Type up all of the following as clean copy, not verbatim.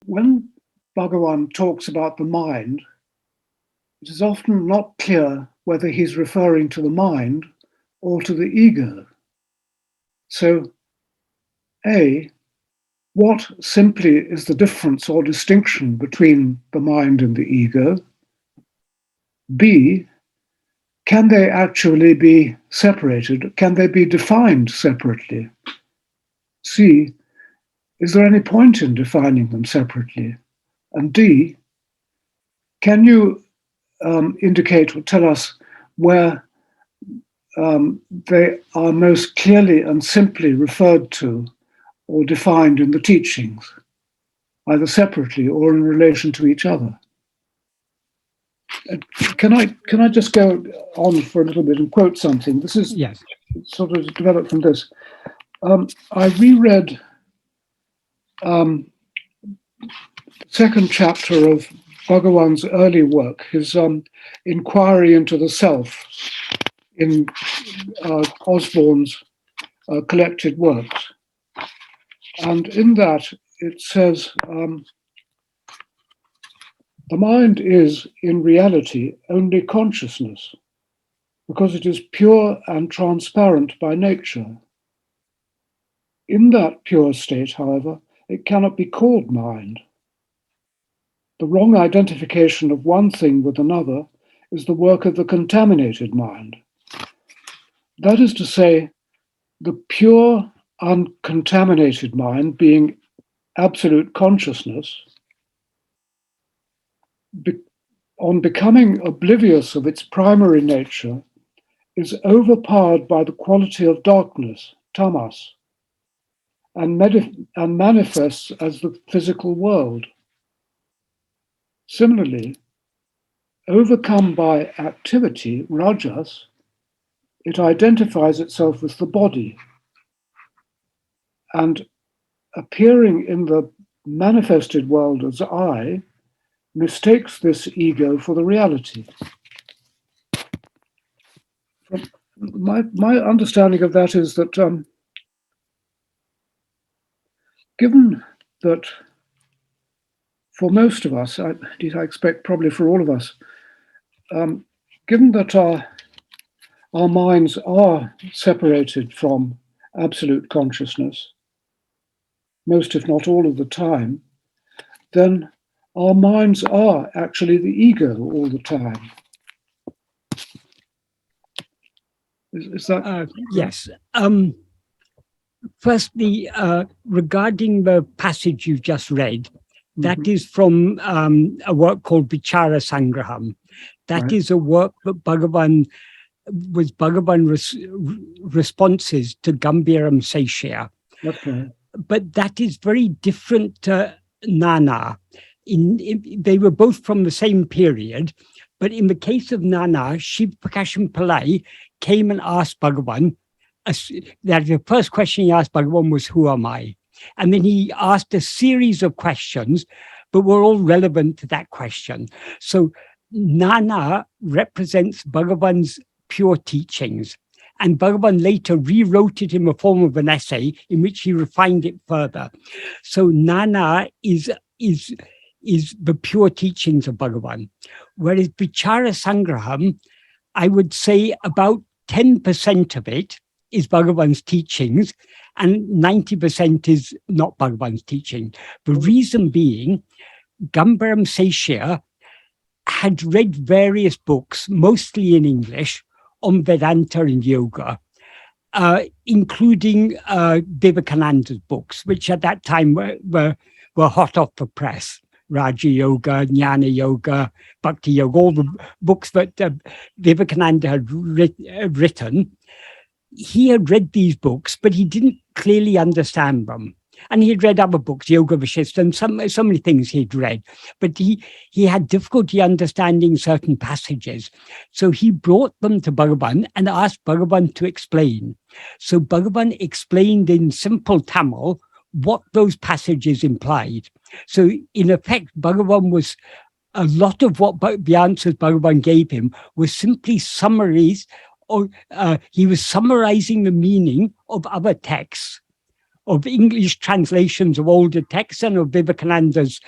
When Bhagavan talks about the mind, it is often not clear whether he's referring to the mind or to the ego. So, A, what simply is the difference or distinction between the mind and the ego? B, can they actually be separated? Can they be defined separately? C, is there any point in defining them separately? And D, can you indicate or tell us where they are most clearly and simply referred to or defined in the teachings, either separately or in relation to each other? Can I just go on for a little bit and quote something? This is sort of developed from this. I reread second chapter of Bhagavan's early work, his inquiry into the self, in Osborne's collected works. And in that it says, the mind is in reality only consciousness, because it is pure and transparent by nature. In that pure state, however, it cannot be called mind. The wrong identification of one thing with another is the work of the contaminated mind. That is to say, the pure, uncontaminated mind, being absolute consciousness, on becoming oblivious of its primary nature, is overpowered by the quality of darkness, tamas, and manifests as the physical world. Similarly, overcome by activity, rajas, it identifies itself with the body, and appearing in the manifested world as I, mistakes this ego for the reality. My understanding of that is that given that for most of us, I expect probably for all of us, given that our minds are separated from absolute consciousness, most if not all of the time, then our minds are actually the ego all the time. Is that? Yes. Firstly, regarding the passage you just read, that is from a work called Vichara Sangraham. That is a work that Bhagavan responses to Gambiram Seshya. Okay. But that is very different to Nana. They were both from the same period, but in the case of Nana, Shiv Prakasham Pillai came and asked Bhagavan, that the first question he asked Bhagavan was, who am I? And then he asked a series of questions, but were all relevant to that question. So Nana represents Bhagavan's pure teachings. And Bhagavan later rewrote it in the form of an essay in which he refined it further. So Nana is the pure teachings of Bhagavan. Whereas Vichara Sangraham, I would say about 10% of it is Bhagavan's teachings, and 90% is not Bhagavan's teaching. The reason being, Gambiram Seshya had read various books, mostly in English, on Vedanta and yoga, including Vivekananda's books, which at that time were hot off the press. Raja Yoga, Jnana Yoga, Bhakti Yoga, all the books that Vivekananda had written. He had read these books, but he didn't clearly understand them. And he had read other books, Yoga Vashishta, and so many things he'd read. But he had difficulty understanding certain passages. So he brought them to Bhagavan and asked Bhagavan to explain. So Bhagavan explained in simple Tamil what those passages implied. So in effect, Bhagavan was, a lot of what the answers Bhagavan gave him was simply summaries, or he was summarizing the meaning of other texts of English translations of older texts and of Vivekananda's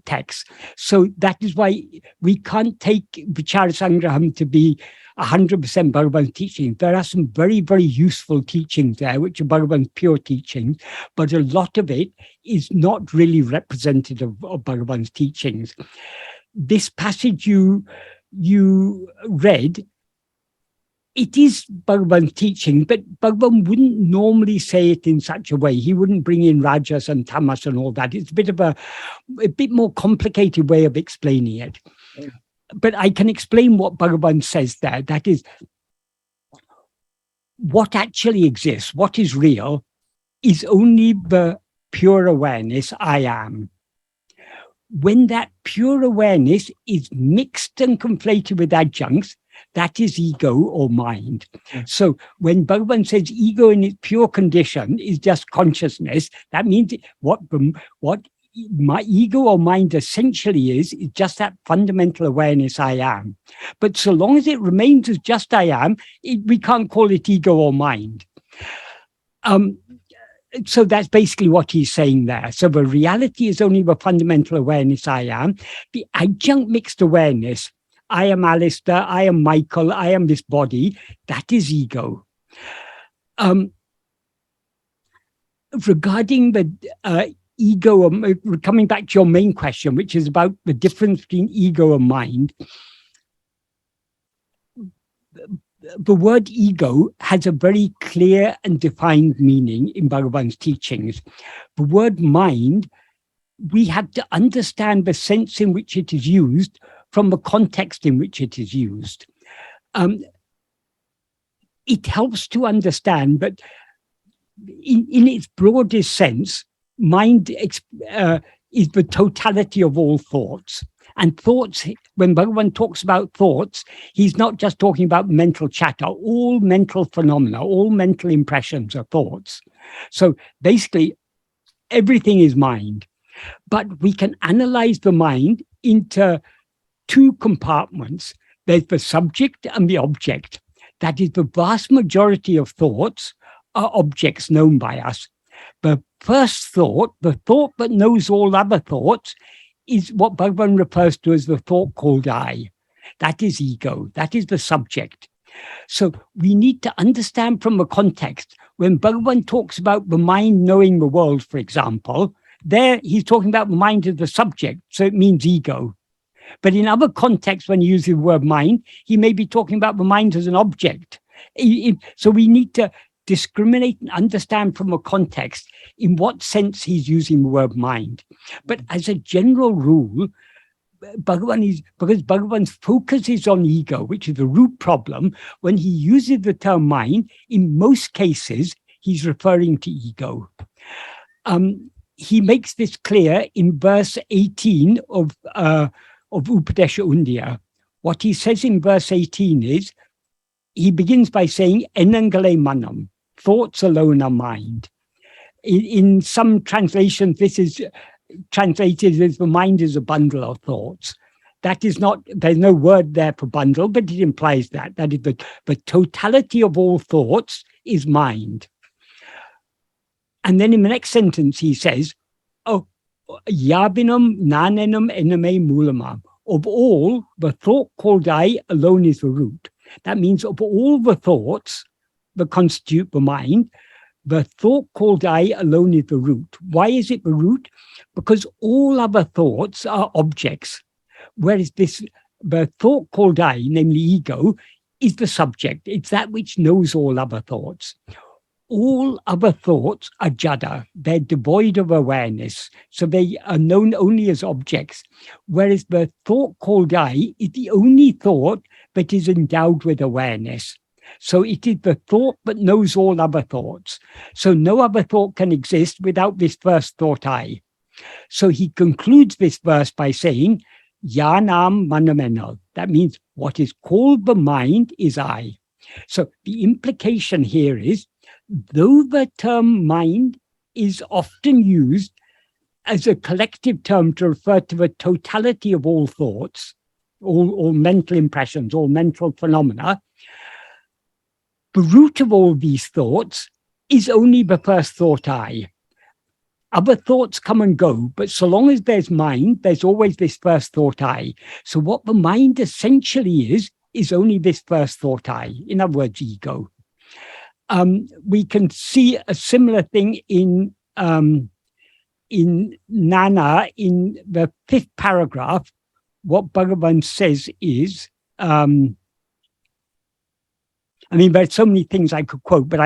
texts. So that is why we can't take Vichara Sangraham to be 100% Bhagavan's teaching. There are some very, very useful teachings there, which are Bhagavan's pure teachings, but a lot of it is not really representative of Bhagavan's teachings. This passage you read, it is Bhagavan's teaching, but Bhagavan wouldn't normally say it in such a way. He wouldn't bring in rajas and tamas and all that. It's a bit more complicated way of explaining it. But I can explain what Bhagavan says there. That is, what actually exists, what is real, is only the pure awareness, I am. When that pure awareness is mixed and conflated with adjuncts, that is ego or mind. So when Bhagavan says ego in its pure condition is just consciousness, that means what my ego or mind essentially is just that fundamental awareness I am. But so long as it remains as just I am, we can't call it ego or mind. So that's basically what he's saying there. So the reality is only the fundamental awareness I am. The adjunct mixed awareness, I am Alistair, I am Michael, I am this body, that is ego. Regarding the ego, coming back to your main question, which is about the difference between ego and mind, the word ego has a very clear and defined meaning in Bhagavan's teachings. The word mind, we have to understand the sense in which it is used from the context in which it is used. It helps to understand, but in its broadest sense, mind is the totality of all thoughts. And thoughts, when Bhagavan talks about thoughts, he's not just talking about mental chatter. All mental phenomena, all mental impressions are thoughts. So basically, everything is mind. But we can analyze the mind into two compartments. There's the subject and the object. That is, the vast majority of thoughts are objects known by us. The first thought, the thought that knows all other thoughts, is what Bhagavan refers to as the thought called I. That is ego. That is the subject. So we need to understand from the context. When Bhagavan talks about the mind knowing the world, for example, there he's talking about the mind as the subject, so it means ego. But in other contexts, when he uses the word mind, he may be talking about the mind as an object. So we need to discriminate and understand from a context in what sense he's using the word mind. But as a general rule, because Bhagavan's focus is on ego, which is the root problem, when he uses the term mind, in most cases, he's referring to ego. He makes this clear in verse 18 of Upadesha Undiyar. What he says in verse 18 is, he begins by saying, Enangale manam, thoughts alone are mind. In some translations, this is translated as the mind is a bundle of thoughts. That is not, there's no word there for bundle, but it implies that is the totality of all thoughts is mind. And then in the next sentence, he says, oh, yabinam nanenam ename mulamam. Of all, the thought called I alone is the root. That means of all the thoughts that constitute the mind, the thought called I alone is the root. Why is it the root? Because all other thoughts are objects, whereas the thought called I, namely ego, is the subject. It's that which knows all other thoughts. All other thoughts are jada. They're devoid of awareness, so they are known only as objects, whereas the thought called I is the only thought that is endowed with awareness. So it is the thought that knows all other thoughts. So no other thought can exist without this first thought I. So he concludes this verse by saying, Yanam manamenal. That means what is called the mind is I. So the implication here is, though the term mind is often used as a collective term to refer to the totality of all thoughts, all mental impressions, all mental phenomena, the root of all these thoughts is only the first thought I. Other thoughts come and go, but so long as there's mind, there's always this first thought I. So what the mind essentially is only this first thought I. In other words, ego. We can see a similar thing in Jnana, in the 5th paragraph. What Bhagavan says is, there's so many things I could quote, but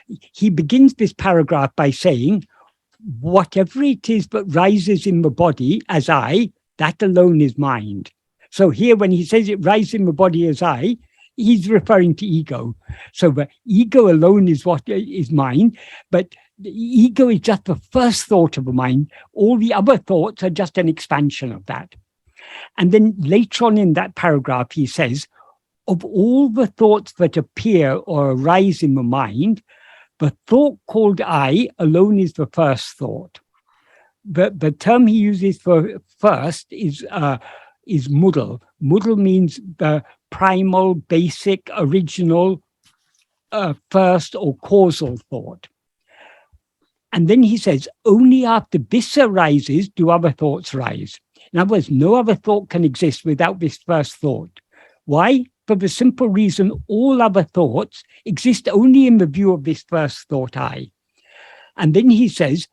he begins this paragraph by saying, whatever it is that rises in the body as I, that alone is mind. So here, when he says it rises in the body as I, he's referring to ego. So the ego alone is what is mind, but the ego is just the first thought of the mind. All the other thoughts are just an expansion of that. And then later on in that paragraph, he says, of all the thoughts that appear or arise in the mind, the thought called I alone is the first thought. The term he uses for first is mudal. Mudal means the primal, basic, original, first or causal thought. And then he says, only after this arises do other thoughts rise. In other words, no other thought can exist without this first thought. Why? For the simple reason all other thoughts exist only in the view of this first thought I. And then he says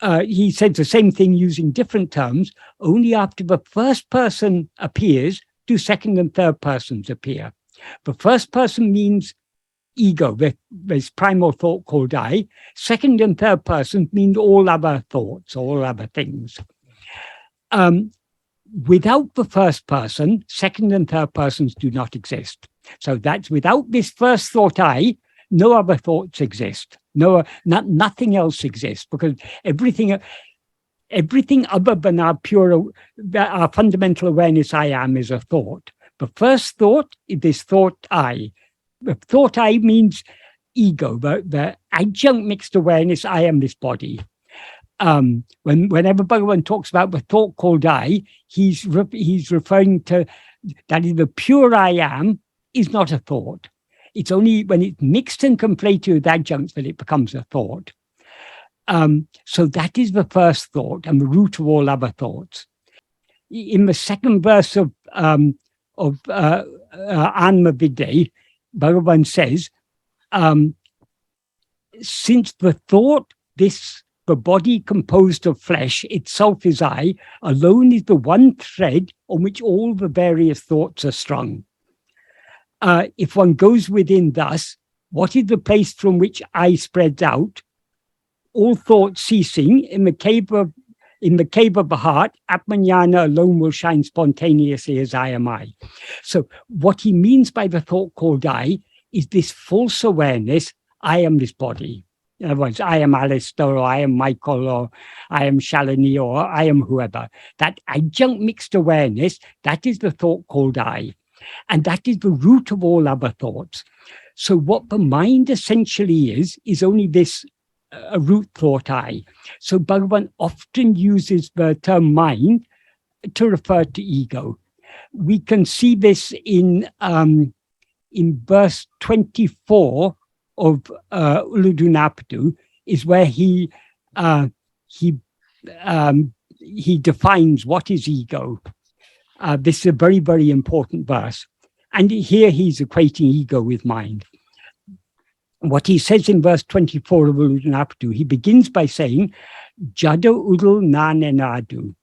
the same thing using different terms. Only after the first person appears do second and third persons appear. The first person means ego, this primal thought called I. Second and third person mean all other thoughts, all other things. Without the first person, second and third persons do not exist. So that's without this first thought I, no other thoughts exist. Nothing else exists, because everything other than our fundamental awareness I am is a thought. The first thought is this thought I. The thought I means ego, the adjunct mixed awareness I am this body. Whenever Bhagavan talks about the thought called I, he's referring to that is the pure I am is not a thought. It's only when it's mixed and conflated with adjuncts that it becomes a thought. So that is the first thought and the root of all other thoughts. In the second verse of Atma-vichara, Bhagavan says, since the thought, the body composed of flesh itself is I, alone is the one thread on which all the various thoughts are strung. If one goes within thus, what is the place from which I spreads out? All thoughts ceasing, in the cave of the heart, Atma-vichara alone will shine spontaneously as I am I. So what he means by the thought called I is this false awareness, I am this body. In other words, I am Alistair, or I am Michael, or I am Shalini, or I am whoever. That adjunct mixed awareness, that is the thought called I. And that is the root of all other thoughts. So what the mind essentially is only this root thought I. So Bhagavan often uses the term mind to refer to ego. We can see this in verse 24 of Uludunapadu, is where he defines what is ego. This is a very, very important verse. And here he's equating ego with mind. What he says in verse 24 of Uludunapadu, he begins by saying, Jada udul nanenadu.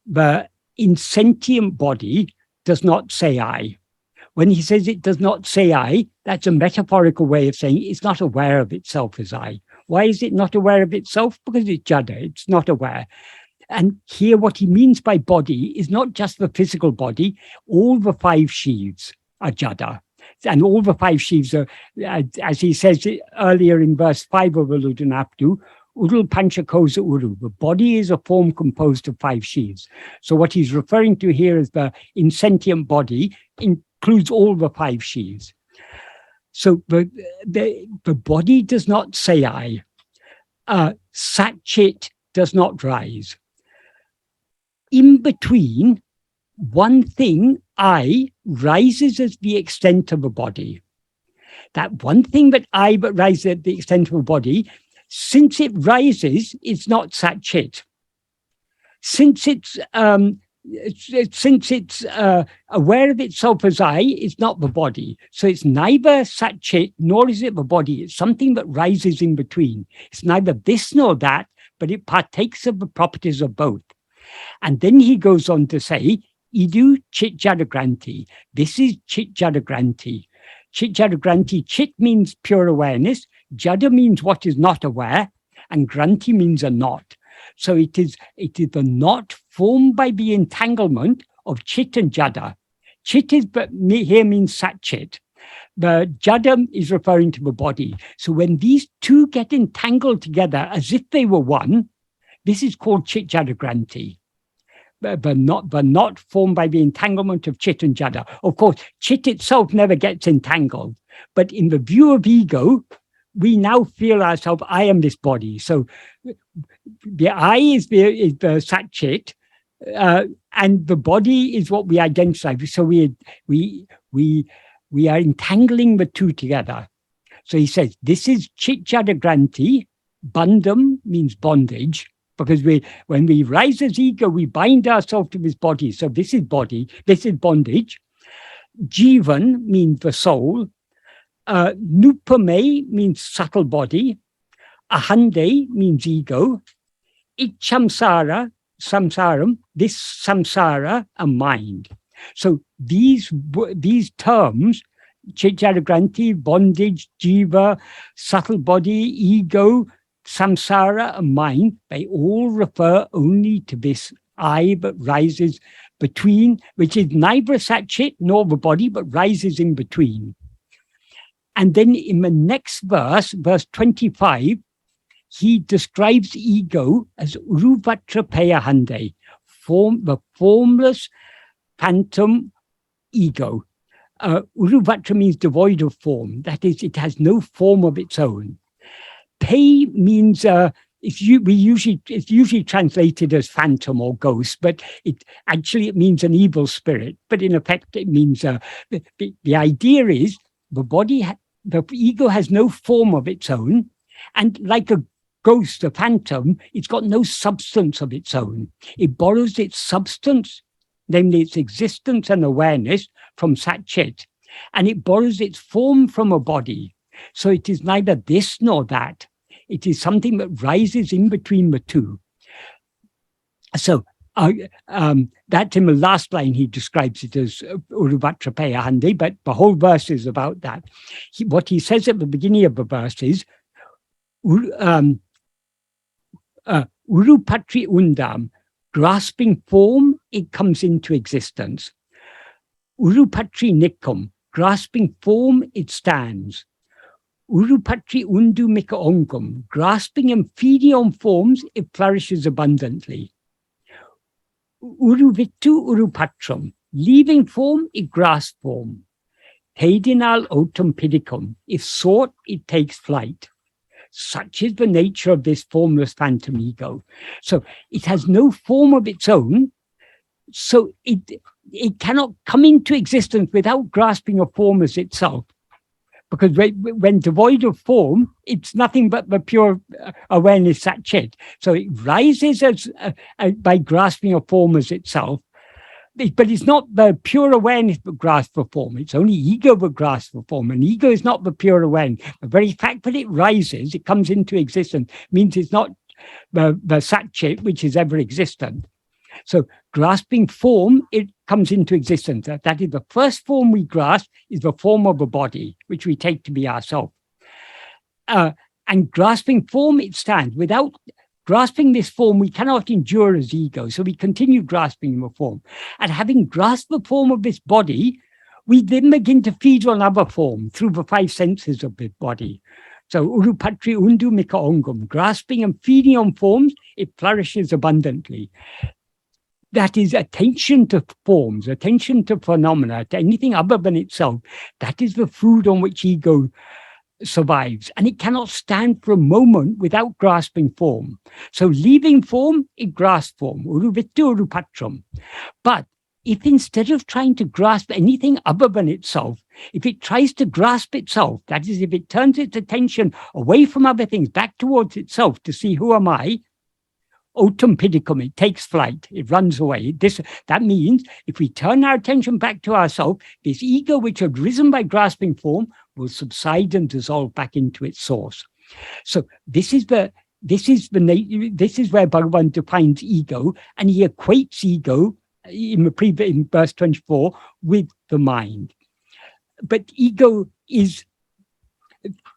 The insentient body does not say I. When he says it does not say I, that's a metaphorical way of saying it's not aware of itself as I. Why is it not aware of itself? Because it's jada, it's not aware. And here what he means by body is not just the physical body, all the five sheaths are jada. And all the five sheaths are, as he says earlier in verse 5 of Uludunapadu, Udul Panchakosa Uru. The body is a form composed of five sheaths. So what he's referring to here is the insentient body includes all the five sheaths. So the body does not say I. Satchit does not rise. In between, one thing, I, rises as the extent of a body. That one thing that I but rises at the extent of a body, since it rises, it's not Sat Chit. Since it's aware of itself as I, it's not the body. So it's neither Sat Chit nor is it the body. It's something that rises in between. It's neither this nor that, but it partakes of the properties of both. And then he goes on to say, Idu Chit Jadagranti. This is Chit Jadagranti. Chit Jadagranti, Chit means pure awareness, Jada means what is not aware, and Granti means a knot. So it is the knot formed by the entanglement of Chit and Jada. Chit is, but here means Sat Chit. The Jada is referring to the body. So when these two get entangled together as if they were one, this is called Chit Jadagranti. But not formed by the entanglement of Chit and Jada. Of course, Chit itself never gets entangled. But in the view of ego, we now feel ourselves, I am this body. So the I is the Sat Chit, and the body is what we identify. So we are entangling the two together. So he says, this is Chit Jadagranti. Bandham means bondage. Because when we rise as ego, we bind ourselves to this body. So this is body, this is bondage. Jivan means the soul. Nupame means subtle body. Ahande means ego. Ichamsara, samsaram, this samsara, a mind. So these terms, Chitjadagranti, bondage, jiva, subtle body, ego, samsara, a mind, they all refer only to this I that rises between, which is neither Sat Chit nor the body, but rises in between. And then in the next verse, verse 25, he describes ego as Uruvatra Payahande, the formless phantom ego. Uruvatra means devoid of form. That is, it has no form of its own. Pay means it's usually translated as phantom or ghost, but it means an evil spirit. But in effect, it means the idea is the ego has no form of its own, and like a ghost, a phantom, it's got no substance of its own. It borrows its substance, namely its existence and awareness, from Sat Chit, and it borrows its form from a body. So it is neither this nor that. It is something that rises in between the two. So that in the last line, he describes it as Uruvatra Payahande, but the whole verse is about that. What he says at the beginning of the verse is, Urupatri Undam, grasping form, it comes into existence. Urupatri Nikum, grasping form, it stands. Urupatri Undu Mika Ongum, grasping and feeding on forms, it flourishes abundantly. Uruvittu Urupatram, leaving form, it grasps form. Hedinal Otum Pidicum, if sought, it takes flight. Such is the nature of this formless phantom ego. So it has no form of its own, so it cannot come into existence without grasping a form as itself. Because when devoid of form, it's nothing but the pure awareness, Sat Chit. So it rises by grasping a form as itself, but it's not the pure awareness that grasps for form. It's only ego that grasps for form, and ego is not the pure awareness. The very fact that it rises, it comes into existence, means it's not the Sat Chit, which is ever existent. So grasping form, it comes into existence. That is the first form we grasp, is the form of a body, which we take to be ourself. And grasping form, it stands. Without grasping this form, we cannot endure as ego. So we continue grasping the form. And having grasped the form of this body, we then begin to feed on other form through the five senses of this body. So Urupatri Undu Mika Ongum, grasping and feeding on forms, it flourishes abundantly. That is attention to forms, attention to phenomena, to anything other than itself. That is the food on which ego survives. And it cannot stand for a moment without grasping form. So leaving form, it grasps form. Uruvittu Urupatram. But if instead of trying to grasp anything other than itself, If it tries to grasp itself, that is, if it turns its attention away from other things, back towards itself to see who am I, autem pidicum, it takes flight, it runs away. That means if we turn our attention back to ourselves, this ego which had risen by grasping form will subside and dissolve back into its source. So this is where Bhagavan defines ego, and he equates ego in verse 24 with the mind. But ego is,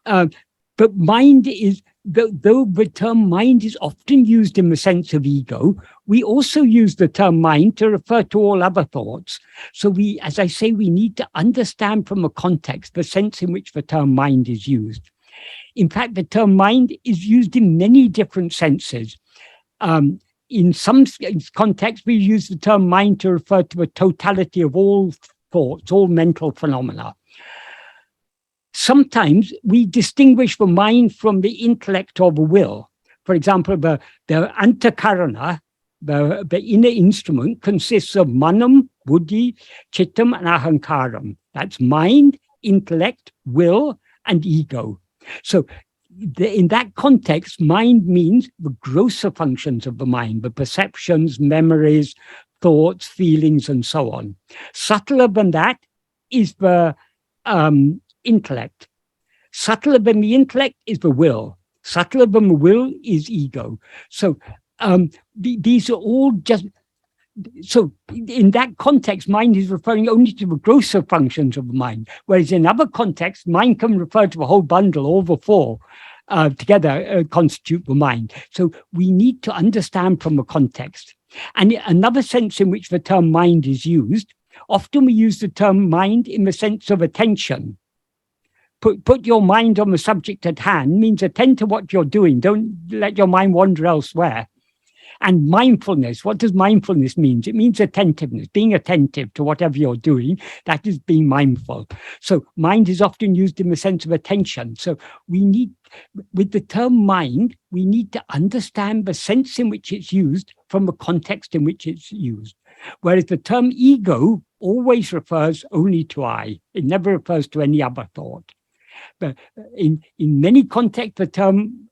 but mind is, though the term mind is often used in the sense of ego, we also use the term mind to refer to all other thoughts. So we, as I say, we need to understand from a context the sense in which the term mind is used. In fact, the term mind is used in many different senses. In some contexts, we use the term mind to refer to the totality of all thoughts, all mental phenomena. Sometimes we distinguish the mind from the intellect or the will. For example, the antakarana, the inner instrument, consists of manam, buddhi, chittam, and ahankaram. That's mind, intellect, will, and ego. So in that context, mind means the grosser functions of the mind, the perceptions, memories, thoughts, feelings, and so on. Subtler than that is the intellect. Subtler than the intellect is the will. Subtler than the will is ego. So these are all just... So in that context, mind is referring only to the grosser functions of the mind, whereas in other contexts, mind can refer to a whole bundle, all the four together constitute the mind. So we need to understand from the context. And another sense in which the term mind is used, often we use the term mind in the sense of attention. Put your mind on the subject at hand means attend to what you're doing. Don't let your mind wander elsewhere. And mindfulness, what does mindfulness mean? It means attentiveness, being attentive to whatever you're doing. That is being mindful. So mind is often used in the sense of attention. So we need, with the term mind, we need to understand the sense in which it's used from the context in which it's used. Whereas the term ego always refers only to I. It never refers to any other thought. But in many contexts, the term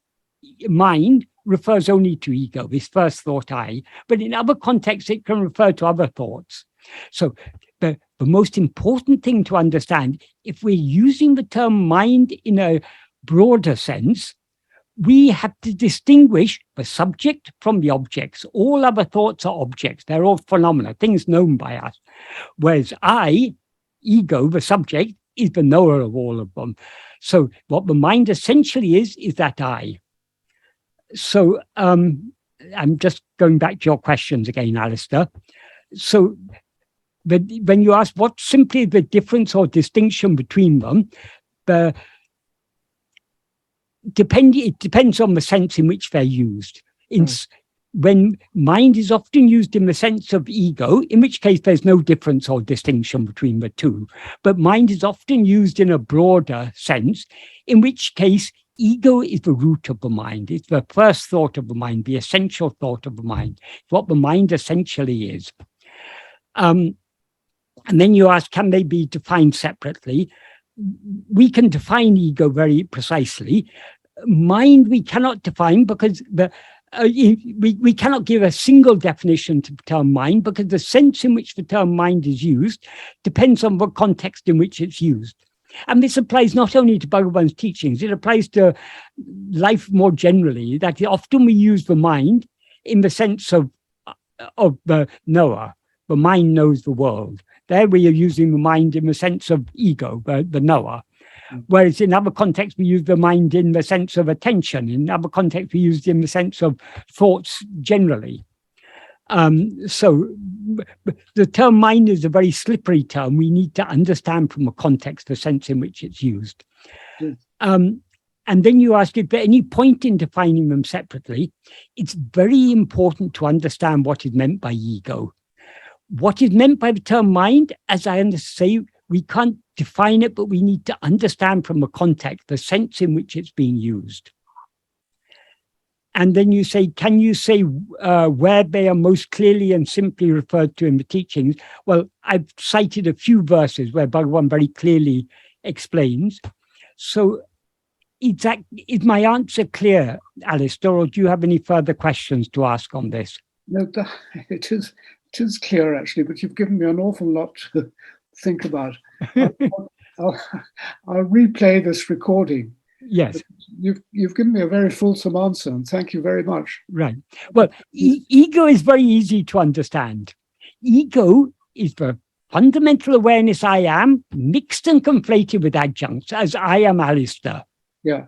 mind refers only to ego, this first thought I, but in other contexts, it can refer to other thoughts. So the most important thing to understand, if we're using the term mind in a broader sense, we have to distinguish the subject from the objects. All other thoughts are objects. They're all phenomena, things known by us. Whereas I, ego, the subject, is the knower of all of them. So what the mind essentially is that I. So I'm just going back to your questions again, Alistair. So when you ask what's simply the difference or distinction between them, it depends on the sense in which they're used. When mind is often used in the sense of ego, in which case there's no difference or distinction between the two. But mind is often used in a broader sense, in which case ego is the root of the mind. It's the first thought of the mind, the essential thought of the mind. It's what the mind essentially is. And then you ask, can they be defined separately? We can define ego very precisely. Mind we cannot define because we cannot give a single definition to the term mind, because the sense in which the term mind is used depends on the context in which it's used. And this applies not only to Bhagavan's teachings, it applies to life more generally, that often we use the mind in the sense of the knower. The mind knows the world. There we are using the mind in the sense of ego, the knower. Whereas in other contexts, we use the mind in the sense of attention. In other contexts, we use it in the sense of thoughts generally. So the term mind is a very slippery term. We need to understand from a context the sense in which it's used. Yes. And then you ask, is there any point in defining them separately? It's very important to understand what is meant by ego. What is meant by the term mind, as I understand, we can't define it, but we need to understand from a context the sense in which it's being used. And then you say, can you say where they are most clearly and simply referred to in the teachings? Well, I've cited a few verses where Bhagavan very clearly explains. So is my answer clear, Alistair, or do you have any further questions to ask on this? No, it is clear, actually, but you've given me an awful lot to think about. I'll replay this recording. Yes. You've given me a very fulsome answer, and thank you very much. Right. Well, ego is very easy to understand. Ego is the fundamental awareness I am, mixed and conflated with adjuncts as I am Alistair. Yeah.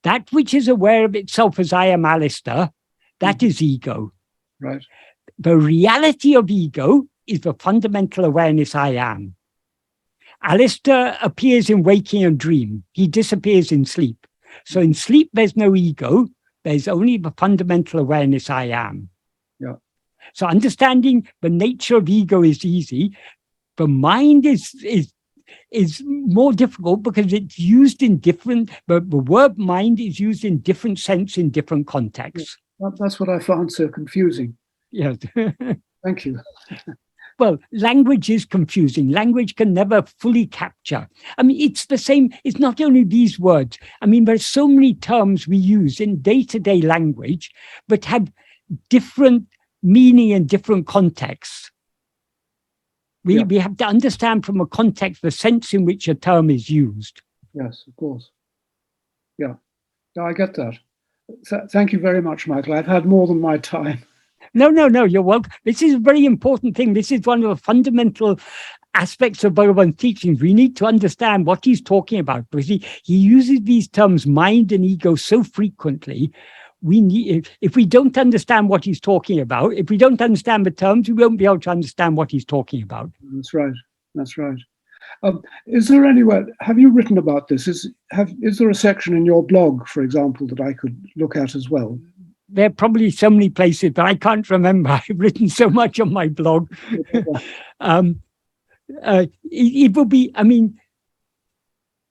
That which is aware of itself as I am Alistair, that is ego. Right. The reality of ego is the fundamental awareness I am. Alistair appears in waking and dream. He disappears in sleep. So in sleep, there's no ego. There's only the fundamental awareness I am. Yeah. So understanding the nature of ego is easy. The mind is more difficult because it's used in different, the word mind is used in different sense in different contexts. Yeah. That's what I found so confusing. Yes. Thank you. Well, language is confusing. Language can never fully capture. I mean, it's the same. It's not only these words. I mean, there's so many terms we use in day-to-day language, but have different meaning in different contexts. We have to understand from a context the sense in which a term is used. Yes, of course. Yeah, I get that. Thank you very much, Michael. I've had more than my time. No, you're welcome. This is a very important thing. This is one of the fundamental aspects of Bhagavan's teachings. We need to understand what he's talking about, because he uses these terms, mind and ego, so frequently. If we don't understand what he's talking about, if we don't understand the terms, we won't be able to understand what he's talking about. That's right. That's right. Is there anywhere, have you written about this? Is there a section in your blog, for example, that I could look at as well? There are probably so many places, but I can't remember. I've written so much on my blog. It will be, I mean,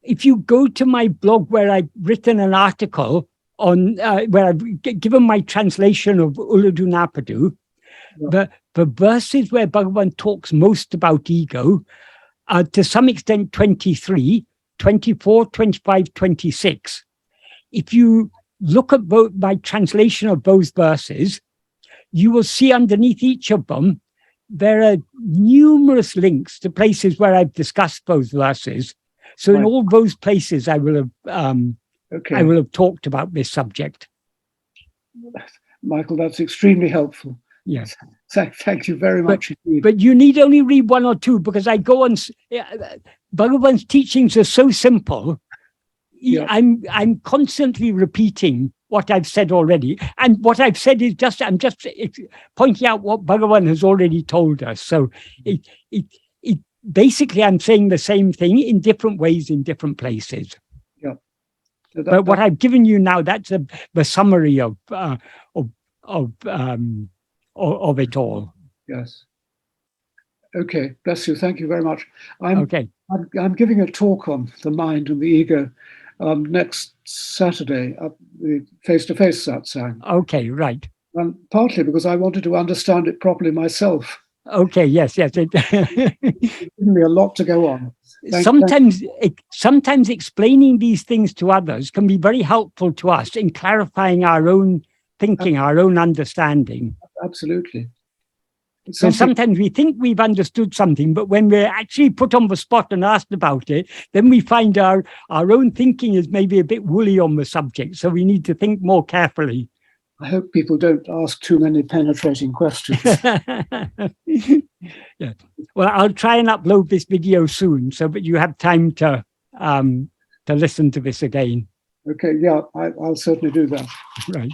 if you go to my blog where I've written an article on, where I've given my translation of Uladu Napadu, the verses where Bhagavan talks most about ego are to some extent 23, 24, 25, 26. If you look at my translation of those verses, you will see underneath each of them, there are numerous links to places where I've discussed those verses. So in all those places, I will have talked about this subject. Michael, that's extremely helpful. Yes. Thank you very much indeed. But you need only read one or two, because I go on, Bhagavan's teachings are so simple. Yeah. I'm constantly repeating what I've said already. And what I've said is I'm just pointing out what Bhagavan has already told us. So it basically, I'm saying the same thing in different ways in different places. Yeah. So but what I've given you now, that's the summary of it all. Yes. Okay. Bless you. Thank you very much. I'm giving a talk on the mind and the ego next Saturday at the face-to-face satsang. Okay, right. And partly because I wanted to understand it properly myself. Okay, yes. It's given me a lot to go on. Sometimes explaining these things to others can be very helpful to us in clarifying our own thinking, our own understanding. Absolutely. So sometimes we think we've understood something, but when we're actually put on the spot and asked about it, then we find our own thinking is maybe a bit woolly on the subject. So we need to think more carefully. I hope people don't ask too many penetrating questions. Yeah. Well, I'll try and upload this video soon so that you have time to listen to this again. Okay, yeah, I'll certainly do that. Right.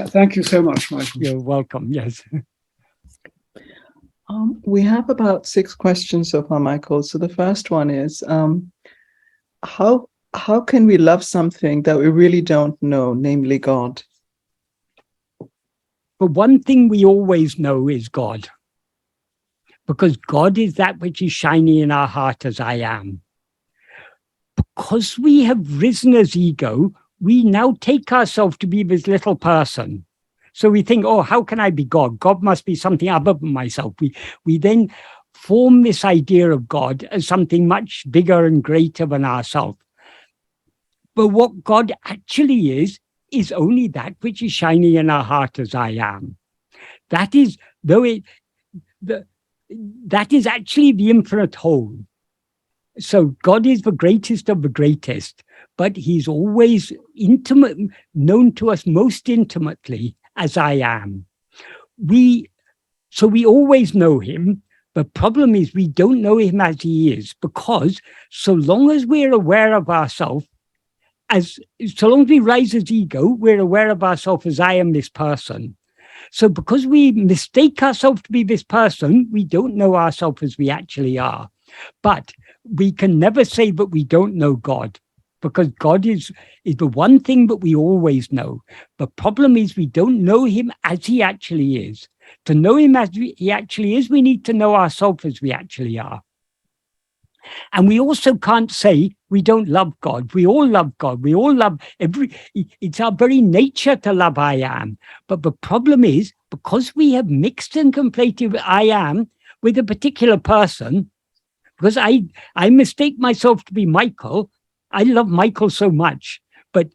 Thank you so much, Michael. You're welcome, yes. We have about 6 questions so far, Michael. So the first one is, how can we love something that we really don't know, namely God? But one thing we always know is God, because God is that which is shining in our heart as I am. Because we have risen as ego, we now take ourselves to be this little person. So we think, oh, how can I be God? God must be something other than myself. We then form this idea of God as something much bigger and greater than ourselves. But what God actually is only that which is shining in our heart as I am. That is, that is actually the infinite whole. So God is the greatest of the greatest, but he's always intimate, known to us most intimately as I am. So we always know him. The problem is we don't know him as he is, because so long as we're aware of ourselves, so long as we rise as ego, we're aware of ourselves as I am this person. So because we mistake ourselves to be this person, we don't know ourselves as we actually are. But we can never say that we don't know God, because God is the one thing that we always know. The problem is we don't know him as he actually is. To know him as he actually is, we need to know ourselves as we actually are. And we also can't say we don't love God. We all love God. We all love it's our very nature to love I am. But the problem is, because we have mixed and conflated I am with a particular person, because I mistake myself to be Michael. I love Michael so much. But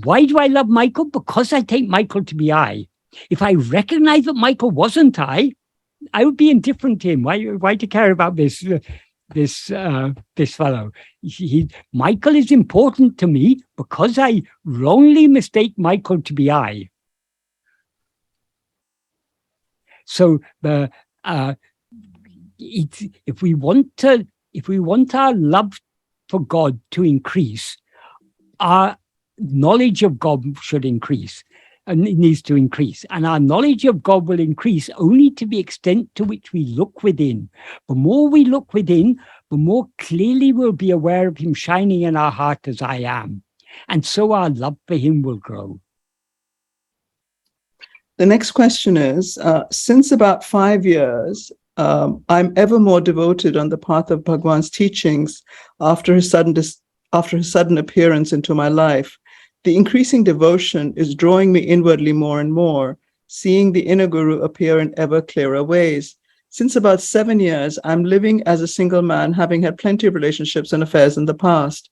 why do I love Michael? Because I take Michael to be I. If I recognize that Michael wasn't I would be indifferent to him. Why to care about this fellow? Michael is important to me because I wrongly mistake Michael to be I. So if we want our love for God to increase, our knowledge of God should increase, and it needs to increase. And our knowledge of God will increase only to the extent to which we look within. The more we look within, the more clearly we'll be aware of him shining in our heart as I am. And so our love for him will grow. The next question is, since about 5 years, I'm ever more devoted on the path of Bhagavan's teachings after his sudden appearance into my life. The increasing devotion is drawing me inwardly more and more, seeing the inner guru appear in ever clearer ways. Since about 7 years, I'm living as a single man, having had plenty of relationships and affairs in the past.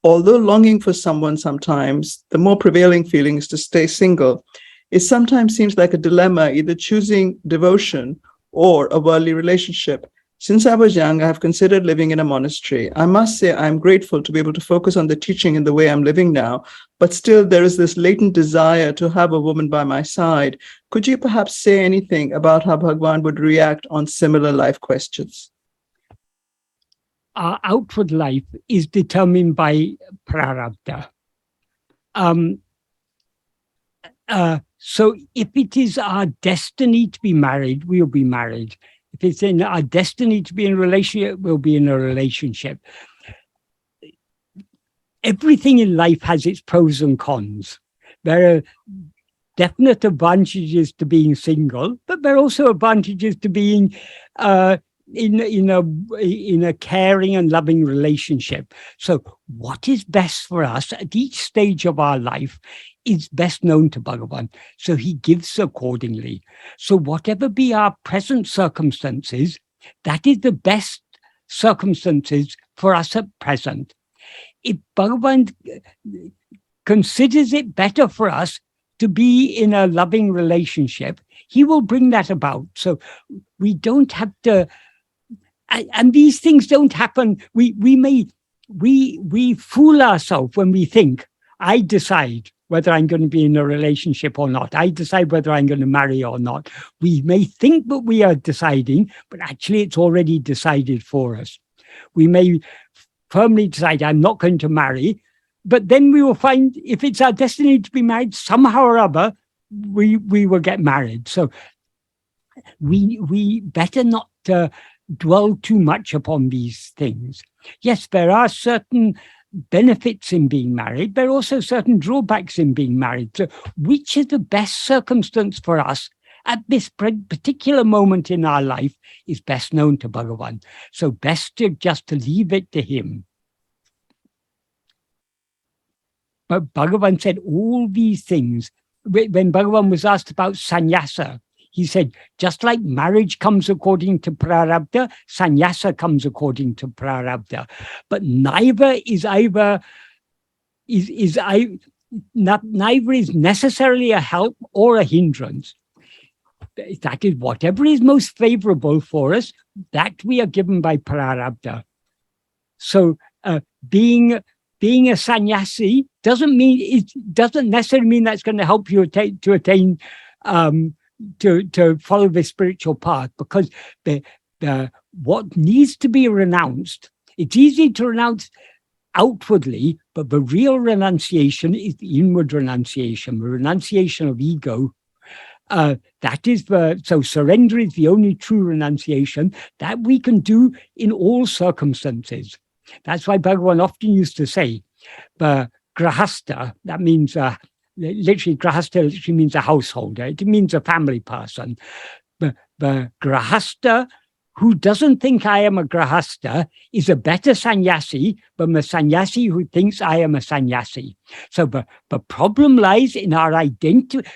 Although longing for someone sometimes, the more prevailing feeling is to stay single. It sometimes seems like a dilemma, either choosing devotion or a worldly relationship. Since I was young, I have considered living in a monastery. I must say I'm grateful to be able to focus on the teaching in the way I'm living now, but still there is this latent desire to have a woman by my side. Could you perhaps say anything about how Bhagavan would react on similar life questions? Our outward life is determined by prarabdha. So if it is our destiny to be married, we'll be married. If it's in our destiny to be in a relationship, we'll be in a relationship. Everything in life has its pros and cons. There are definite advantages to being single, but there are also advantages to being in a caring and loving relationship. So what is best for us at each stage of our life is best known to Bhagavan. So he gives accordingly. So whatever be our present circumstances, that is the best circumstances for us at present. If Bhagavan considers it better for us to be in a loving relationship, he will bring that about. So we don't have to, and these things don't happen. We fool ourselves when we think, I decide whether I'm going to be in a relationship or not. I decide whether I'm going to marry or not. We may think that we are deciding, but actually it's already decided for us. We may firmly decide, I'm not going to marry, but then we will find if it's our destiny to be married, somehow or other, we will get married. So we better not dwell too much upon these things. Yes, there are certain benefits in being married. There are also certain drawbacks in being married. So which is the best circumstance for us at this particular moment in our life is best known to Bhagavan. So best to leave it to him. But Bhagavan said all these things. When Bhagavan was asked about sannyasa, he said, just like marriage comes according to prarabdha, sannyasa comes according to prarabdha. But neither is neither is necessarily a help or a hindrance. That is, whatever is most favorable for us, that we are given by prarabdha. So being a sannyasi doesn't necessarily mean that's going to help you to attain to follow the spiritual path, because what needs to be renounced, it's easy to renounce outwardly, but the real renunciation is the inward renunciation, the renunciation of ego. So surrender is the only true renunciation that we can do in all circumstances. That's why Bhagavan often used to say, the grahasta, that means literally, grahasta literally means a householder. It means a family person. The grahasta who doesn't think I am a grahasta is a better sannyasi than the sannyasi who thinks I am a sannyasi. So the problem lies in our identity.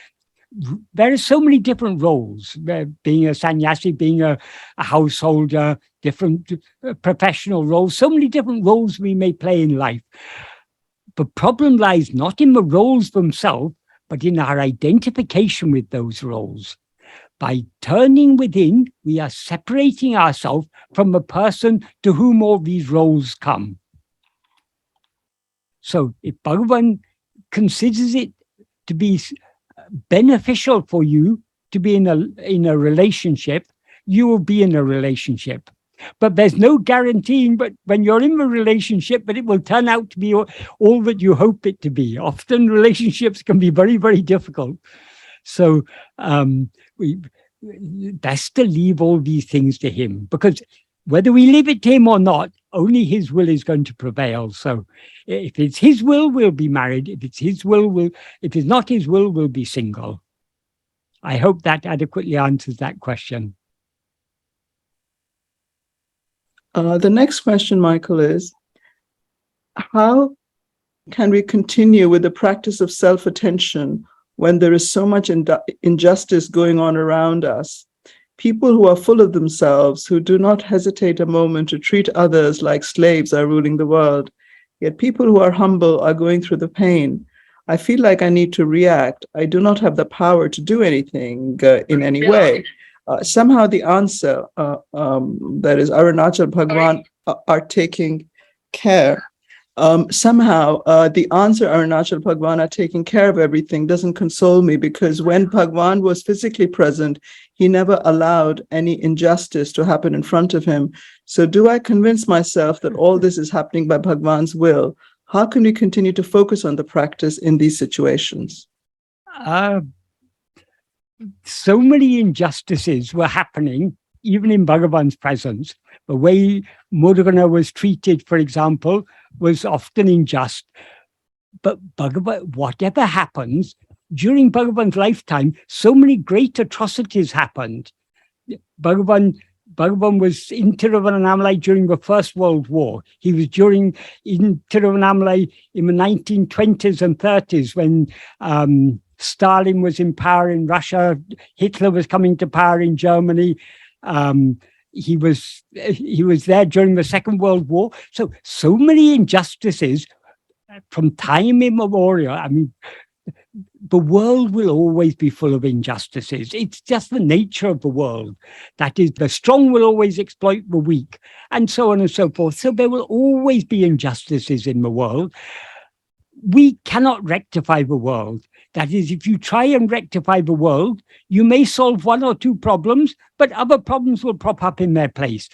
There are so many different roles, being a sannyasi, being a householder, different professional roles, so many different roles we may play in life. The problem lies not in the roles themselves, but in our identification with those roles. By turning within, we are separating ourselves from the person to whom all these roles come. So if Bhagavan considers it to be beneficial for you to be in a relationship, you will be in a relationship. But there's no guaranteeing, but when you're in a relationship, that it will turn out to be all that you hope it to be. Often relationships can be very, very difficult. So best to leave all these things to him, because whether we leave it to him or not, only his will is going to prevail. So if it's his will, we'll be married. If it's his will, if it's not his will, we'll be single. I hope that adequately answers that question. The next question, Michael, is how can we continue with the practice of self-attention when there is so much injustice going on around us? People who are full of themselves, who do not hesitate a moment to treat others like slaves, are ruling the world. Yet people who are humble are going through the pain. I feel like I need to react. I do not have the power to do anything in any way. Somehow the answer, that is Aruṇācala Bhagavan, are taking care. Somehow the answer, Aruṇācala Bhagavan are taking care of everything, doesn't console me, because when Bhagavan was physically present, he never allowed any injustice to happen in front of him. So do I convince myself that all this is happening by Bhagavan's will? How can we continue to focus on the practice in these situations? So many injustices were happening, even in Bhagavan's presence. The way Murugan was treated, for example, was often unjust. But Bhagavan, whatever happens, during Bhagavan's lifetime, so many great atrocities happened. Bhagavan was in Tiruvannamalai during the First World War. He was in Tiruvannamalai in the 1920s and 30s when Stalin was in power in Russia, Hitler was coming to power in Germany. He was there during the Second World War. So many injustices from time immemorial. I mean, the world will always be full of injustices. It's just the nature of the world. That is, the strong will always exploit the weak, and so on and so forth. So there will always be injustices in the world. We cannot rectify the world. That is, if you try and rectify the world, you may solve one or two problems, but other problems will prop up in their place.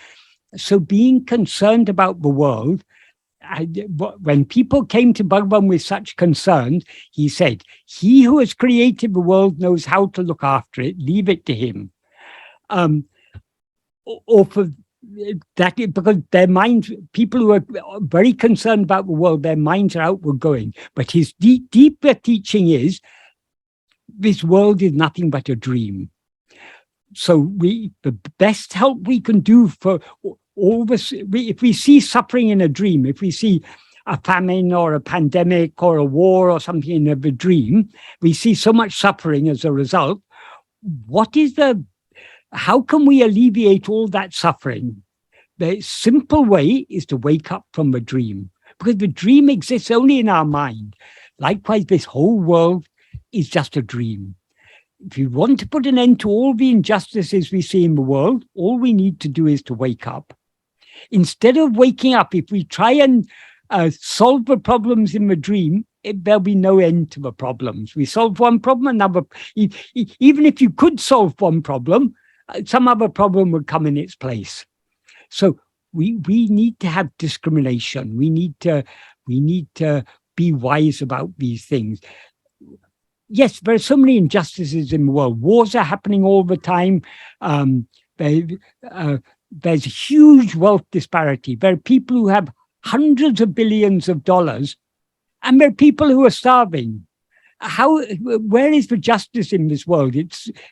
So being concerned about the world, when people came to Bhagavan with such concerns, he said, he who has created the world knows how to look after it, leave it to him. Or for that, because their minds, people who are very concerned about the world, their minds are outward going. But his deeper teaching is, this world is nothing but a dream. So the best help we can do for all this, if we see suffering in a dream, if we see a famine or a pandemic or a war or something of a dream, we see so much suffering as a result. How can we alleviate all that suffering? The simple way is to wake up from a dream, because the dream exists only in our mind. Likewise, this whole world is just a dream. If you want to put an end to all the injustices we see in the world, all we need to do is to wake up. Instead of waking up, if we try and solve the problems in the dream, there'll be no end to the problems. We solve one problem, another. Even if you could solve one problem, some other problem would come in its place. So we need to have discrimination. We need to be wise about these things. Yes, there are so many injustices in the world. Wars are happening all the time. There's huge wealth disparity. There are people who have hundreds of billions of dollars, and there are people who are starving. Where is the justice in this world?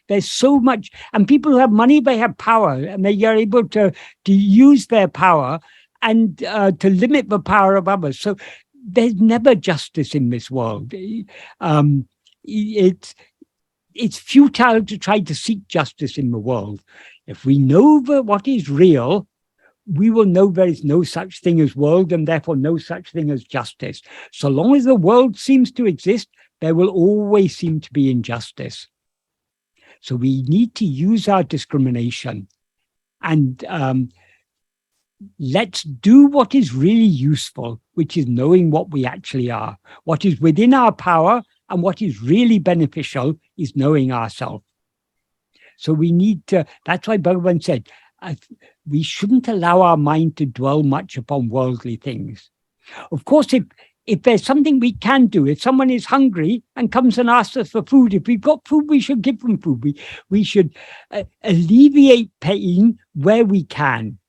There's so much, and people who have money, they have power, and they are able to use their power and to limit the power of others. So there's never justice in this world. It's futile to try to seek justice in the world. If we know what is real, we will know there is no such thing as world, and therefore no such thing as justice. So long as the world seems to exist, there will always seem to be injustice. So we need to use our discrimination, and let's do what is really useful, which is knowing what we actually are, what is within our power, and what is really beneficial is knowing ourselves. So we need to, that's why Bhagavan said, we shouldn't allow our mind to dwell much upon worldly things. Of course, if there's something we can do, if someone is hungry and comes and asks us for food, if we've got food, we should give them food. We should alleviate pain where we can.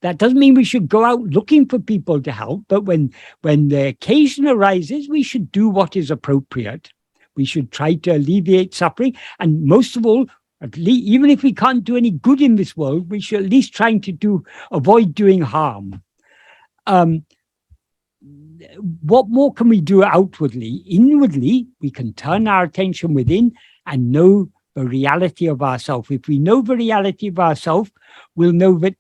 That doesn't mean we should go out looking for people to help, but when the occasion arises, we should do what is appropriate. We should try to alleviate suffering, and most of all, even if we can't do any good in this world, we should at least try to avoid doing harm. What more can we do outwardly? Inwardly, we can turn our attention within and know the reality of ourselves. If we know the reality of ourselves, we'll know that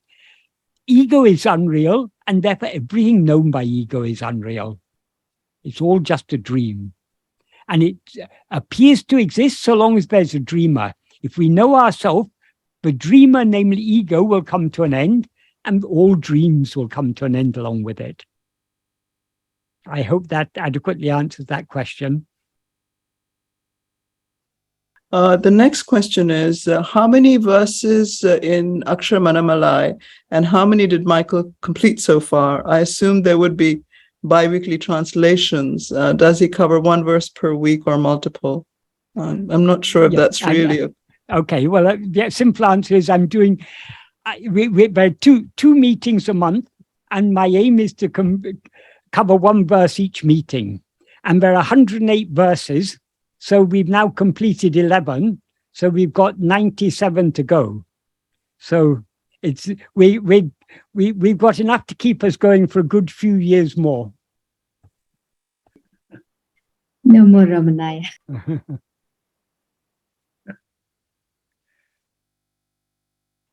ego is unreal, and therefore everything known by ego is unreal. It's all just a dream. And it appears to exist so long as there's a dreamer. If we know ourselves, the dreamer, namely ego, will come to an end, and all dreams will come to an end along with it. I hope that adequately answers that question. The next question is, how many verses in Akṣaramaṇamālai, and how many did Michael complete so far? I assume there would be bi-weekly translations. Does he cover one verse per week or multiple? I'm not sure if that's really... Okay, well, the simple answer is I'm doing two meetings a month, and my aim is to cover one verse each meeting. And there are 108 verses, so we've now completed 11, so we've got 97 to go. So we've got enough to keep us going for a good few years more. No more Ramanaya.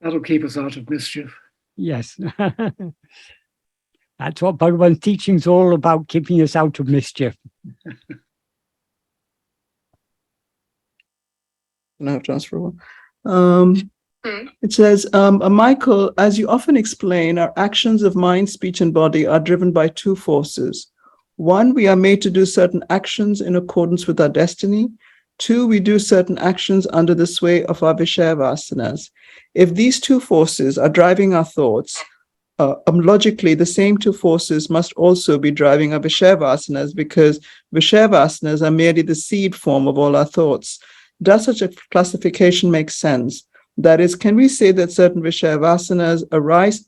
That'll keep us out of mischief. Yes. That's what Bhagavan's teaching is all about, keeping us out of mischief. Now transfer one. It says, Michael, as you often explain, our actions of mind, speech, and body are driven by two forces. One, we are made to do certain actions in accordance with our destiny. Two, we do certain actions under the sway of our Vishaya vasanas. If these two forces are driving our thoughts, logically, the same two forces must also be driving our Vishaya vasanas, because Vishaya vasanas are merely the seed form of all our thoughts. Does such a classification make sense? That is, can we say that certain Vishaya vasanas arise?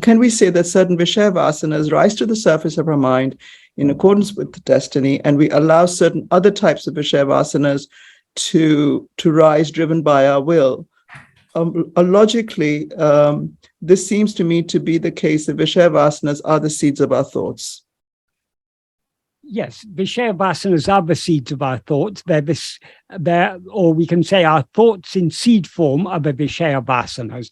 Can we say that certain Vishaya vasanas rise to the surface of our mind in accordance with the destiny, and we allow certain other types of Vishaya vasanas to rise driven by our will? logically, this seems to me to be the case that Vishaya vasanas are the seeds of our thoughts. Yes, Vishaya vasanas are the seeds of our thoughts. Or we can say our thoughts in seed form are the Vishaya vasanas.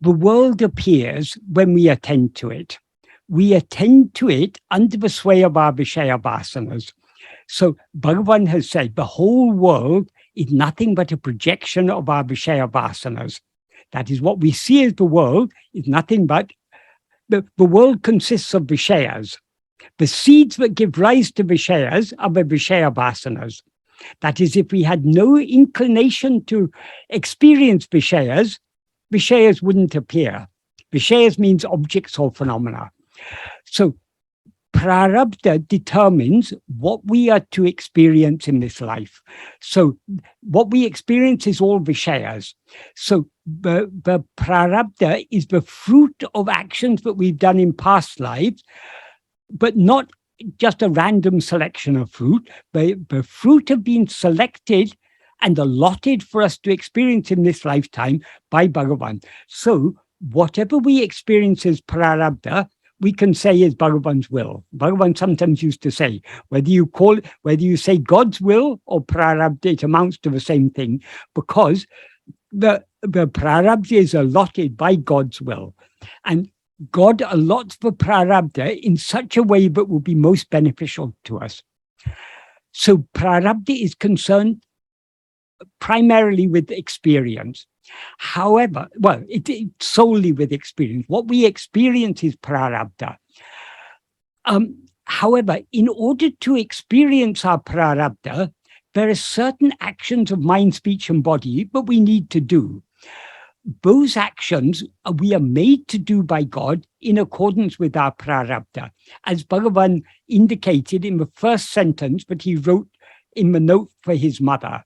The world appears when we attend to it. We attend to it under the sway of our Vishaya vasanas. So Bhagavan has said the whole world is nothing but a projection of our Vishaya vasanas. That is, what we see as the world is nothing but the world consists of Vishayas. The seeds that give rise to Vishayas are the Vishaya vasanas. That is, if we had no inclination to experience Vishayas, Vishayas wouldn't appear. Vishayas means objects or phenomena. So prarabdha determines what we are to experience in this life. So what we experience is all Vishayas. So the prarabdha is the fruit of actions that we've done in past lives, but not just a random selection of fruit. The fruit have been selected and allotted for us to experience in this lifetime by Bhagavan. So whatever we experience as prarabdha, we can say is Bhagavan's will. Bhagavan sometimes used to say, whether you say God's will or prarabdha, it amounts to the same thing, because the prarabdha is allotted by God's will. And God allots the prarabdha in such a way that will be most beneficial to us. So prarabdha is concerned primarily with experience. However, it's solely with experience. What we experience is prarabdha. However, in order to experience our prarabdha, there are certain actions of mind, speech, and body that we need to do. Those actions we are made to do by God in accordance with our prarabdha, as Bhagavan indicated in the first sentence that he wrote in the note for his mother,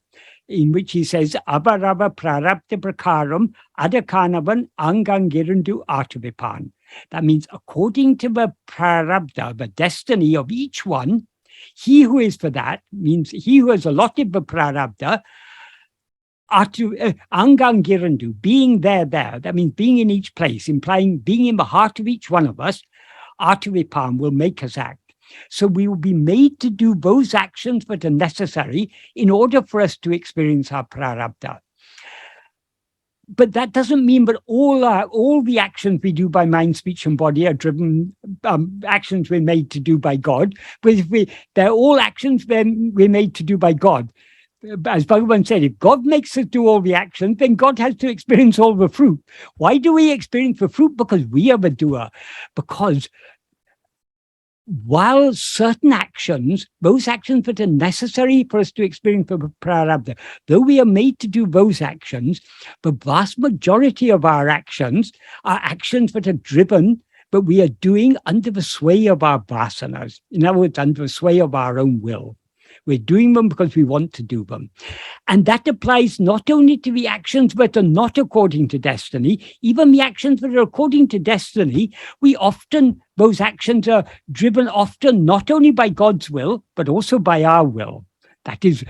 in which he says, Avarava prarabdha prakaram adakanavan angangirandu atavipan. That means according to the prarabdha, the destiny of each one, he who is for that, means he who has allotted the prarabdha, angangirandu, being there, that means being in each place, implying being in the heart of each one of us, atavipan will make us act. So we will be made to do those actions that are necessary in order for us to experience our prarabdha. But that doesn't mean that all the actions we do by mind, speech, and body are driven actions we're made to do by God. But if they're all actions then we're made to do by God. As Bhagavan said, if God makes us do all the actions, then God has to experience all the fruit. Why do we experience the fruit? Because we are the doer. Because while certain actions, those actions that are necessary for us to experience the prarabdha, though we are made to do those actions, the vast majority of our actions are actions that are driven, but we are doing under the sway of our vasanas. In other words, under the sway of our own will. We're doing them because we want to do them. And that applies not only to the actions that are not according to destiny, even the actions that are according to destiny, those actions are driven often not only by God's will, but also by our will. That is,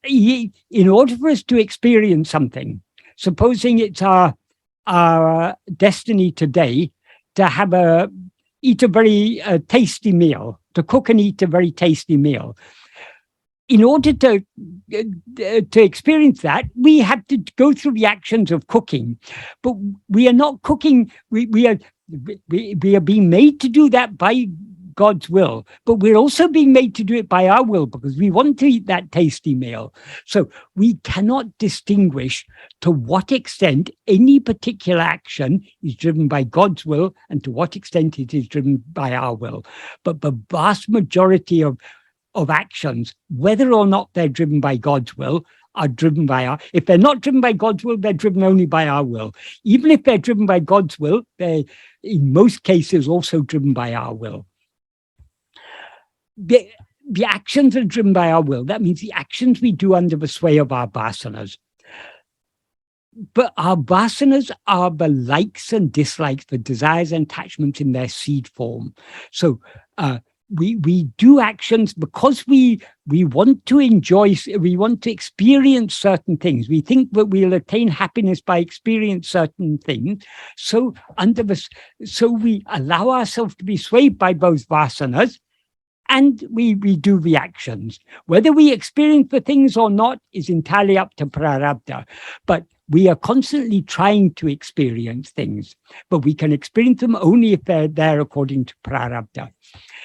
in order for us to experience something, supposing it's our destiny today to eat a very tasty meal, to cook and eat a very tasty meal. In order to experience that, we have to go through the actions of cooking. But we are not cooking, we are being made to do that by God's will, but we're also being made to do it by our will because we want to eat that tasty meal. So we cannot distinguish to what extent any particular action is driven by God's will and to what extent it is driven by our will. But the vast majority of actions, whether or not they're driven by God's will, are driven by if they're not driven by God's will, they're driven only by our will. Even if they're driven by God's will, they're in most cases also driven by our will. The actions are driven by our will. That means the actions we do under the sway of our vasanas. But our vasanas are the likes and dislikes, the desires and attachments in their seed form. So we do actions because we want to enjoy, we want to experience certain things. We think that we'll attain happiness by experiencing certain things. So we allow ourselves to be swayed by those vasanas, and we do the actions. Whether we experience the things or not is entirely up to prarabdha. But we are constantly trying to experience things, but we can experience them only if they're there according to prarabdha.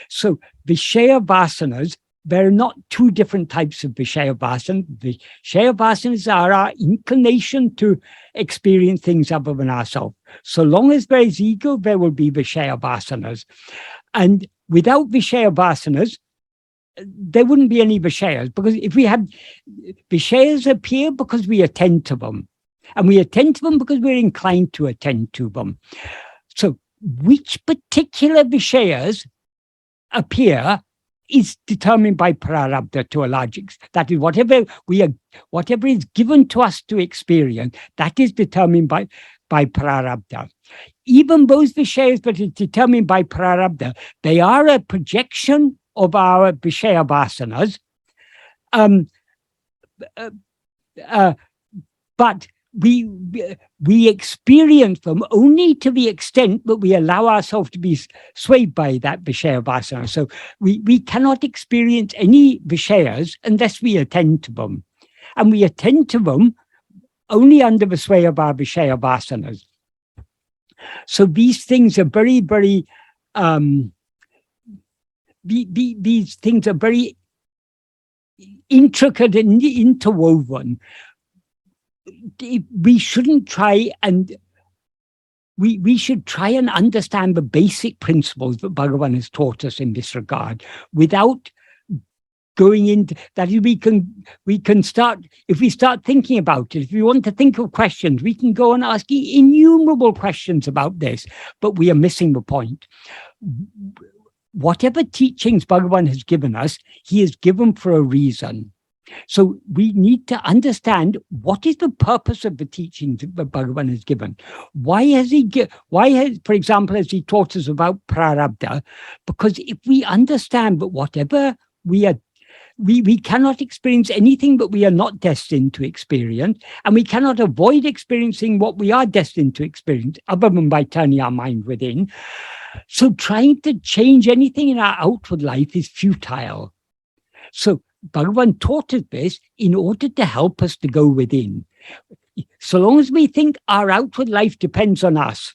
So Vishaya vasanas, there are not two different types of Vishaya vasanas. Vishaya vasanas are our inclination to experience things other than ourselves. So long as there is ego, there will be Vishaya vasanas. And without Vishaya vasanas, there wouldn't be any Vishayas, because if we have Vishayas appear because we attend to them. And we attend to them because we're inclined to attend to them. So which particular Vishayas appear is determined by prarabdha to a large extent. That is, whatever is given to us to experience, that is determined by prarabdha. Even those Vishayas that is determined by prarabdha, they are a projection of our Vishaya vasanas. But we experience them only to the extent that we allow ourselves to be swayed by that Vishaya vasana. So we cannot experience any Vishayas unless we attend to them. And we attend to them only under the sway of our Vishaya vasanas. So these things are very, very, these things are very intricate and interwoven. We shouldn't try and we should try and understand the basic principles that Bhagavan has taught us in this regard without going into that. We can start, if we start thinking about it, if we want to think of questions, we can go and ask innumerable questions about this, but we are missing the point. Whatever teachings Bhagavan has given us, he has given for a reason. So we need to understand what is the purpose of the teachings that Bhagavan has given. Why has, for example, has he taught us about prarabdha? Because if we understand that whatever we cannot experience anything that we are not destined to experience, and we cannot avoid experiencing what we are destined to experience other than by turning our mind within. So trying to change anything in our outward life is futile. So Bhagavan taught us this in order to help us to go within. So long as we think our outward life depends on us,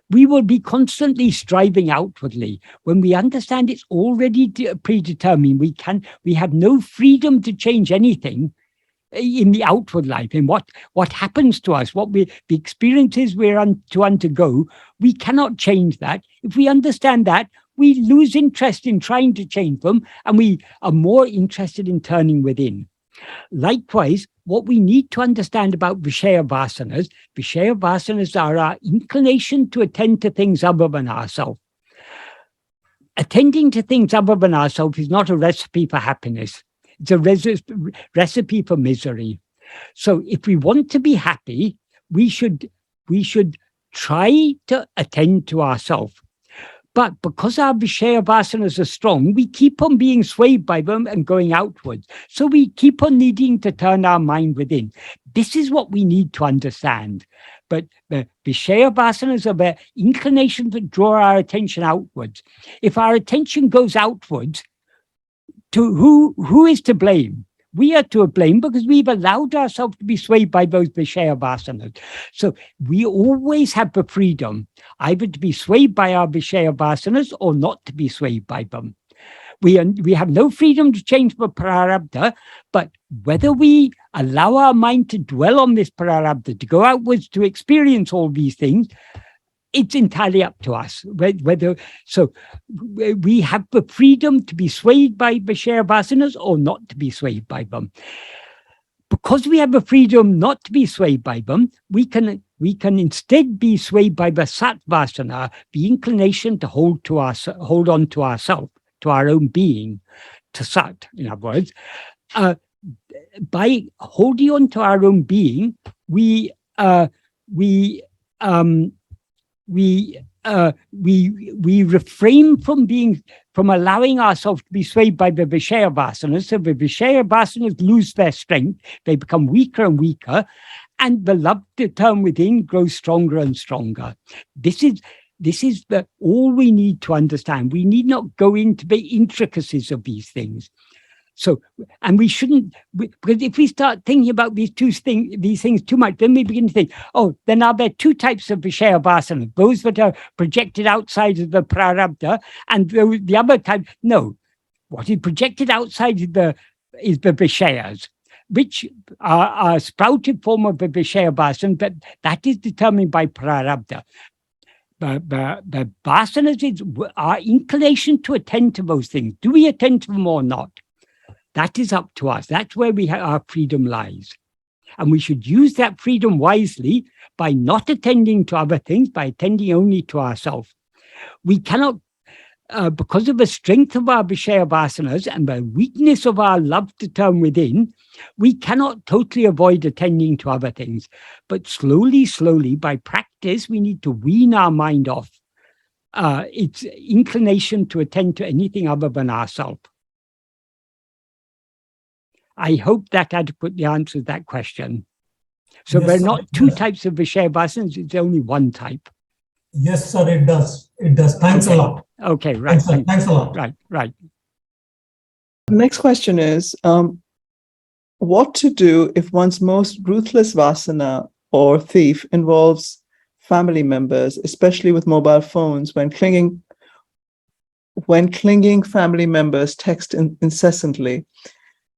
we will be constantly striving outwardly. When we understand it's already predetermined, we have no freedom to change anything in the outward life. And what happens to us, the experiences we're to undergo, we cannot change that. If we understand that, we lose interest in trying to change them, and we are more interested in turning within. Likewise, what we need to understand about Vishaya vasanas are our inclination to attend to things other than ourselves. Attending to things other than ourselves is not a recipe for happiness. It's a recipe for misery. So if we want to be happy, we should try to attend to ourselves. But because our Vishaya vasanas are strong, we keep on being swayed by them and going outwards. So we keep on needing to turn our mind within. This is what we need to understand. But the Vishaya vasanas are the inclination to draw our attention outwards. If our attention goes outwards, to who is to blame? We are to blame because we've allowed ourselves to be swayed by those Vishaya vasanas. So we always have the freedom either to be swayed by our Vishaya vasanas or not to be swayed by them. We have no freedom to change the prarabdha, but whether we allow our mind to dwell on this prarabdha, to go outwards to experience all these things, it's entirely up to us. So we have the freedom to be swayed by Vishaya vasanas or not to be swayed by them. Because we have the freedom not to be swayed by them, we can instead be swayed by the sat vasana, the inclination to hold on to ourself, to our own being, to sat, in other words. By holding on to our own being, we we refrain from allowing ourselves to be swayed by the Vishaya vasanas. So the Vishaya vasanas lose their strength, they become weaker and weaker, and the love to turn within grows stronger and stronger. This is all we need to understand. We need not go into the intricacies of these things. So, and we shouldn't, because if we start thinking about these things too much, then we begin to think, oh, then are there two types of Vishaya vasana, those that are projected outside of the prarabdha, and the other type? No, what is projected outside is the Vishayas, which are a sprouted form of the Vishaya vasana, but that is determined by prarabdha. The vasanas is our inclination to attend to those things. Do we attend to them or not? That is up to us. That's where our freedom lies. And we should use that freedom wisely by not attending to other things, by attending only to ourselves. We cannot, because of the strength of our Vishaya vasanas and the weakness of our love to turn within, we cannot totally avoid attending to other things. But slowly, by practice, we need to wean our mind off its inclination to attend to anything other than ourselves. I hope that adequately answers that question. So yes, there are sir, not two types of Vishaya vasanas, it's only one type. Yes, sir, it does. It does. Thanks a lot. Okay, right. Thanks a lot. Right. The next question is, what to do if one's most ruthless vasana or thief involves family members, especially with mobile phones, when clinging family members text incessantly.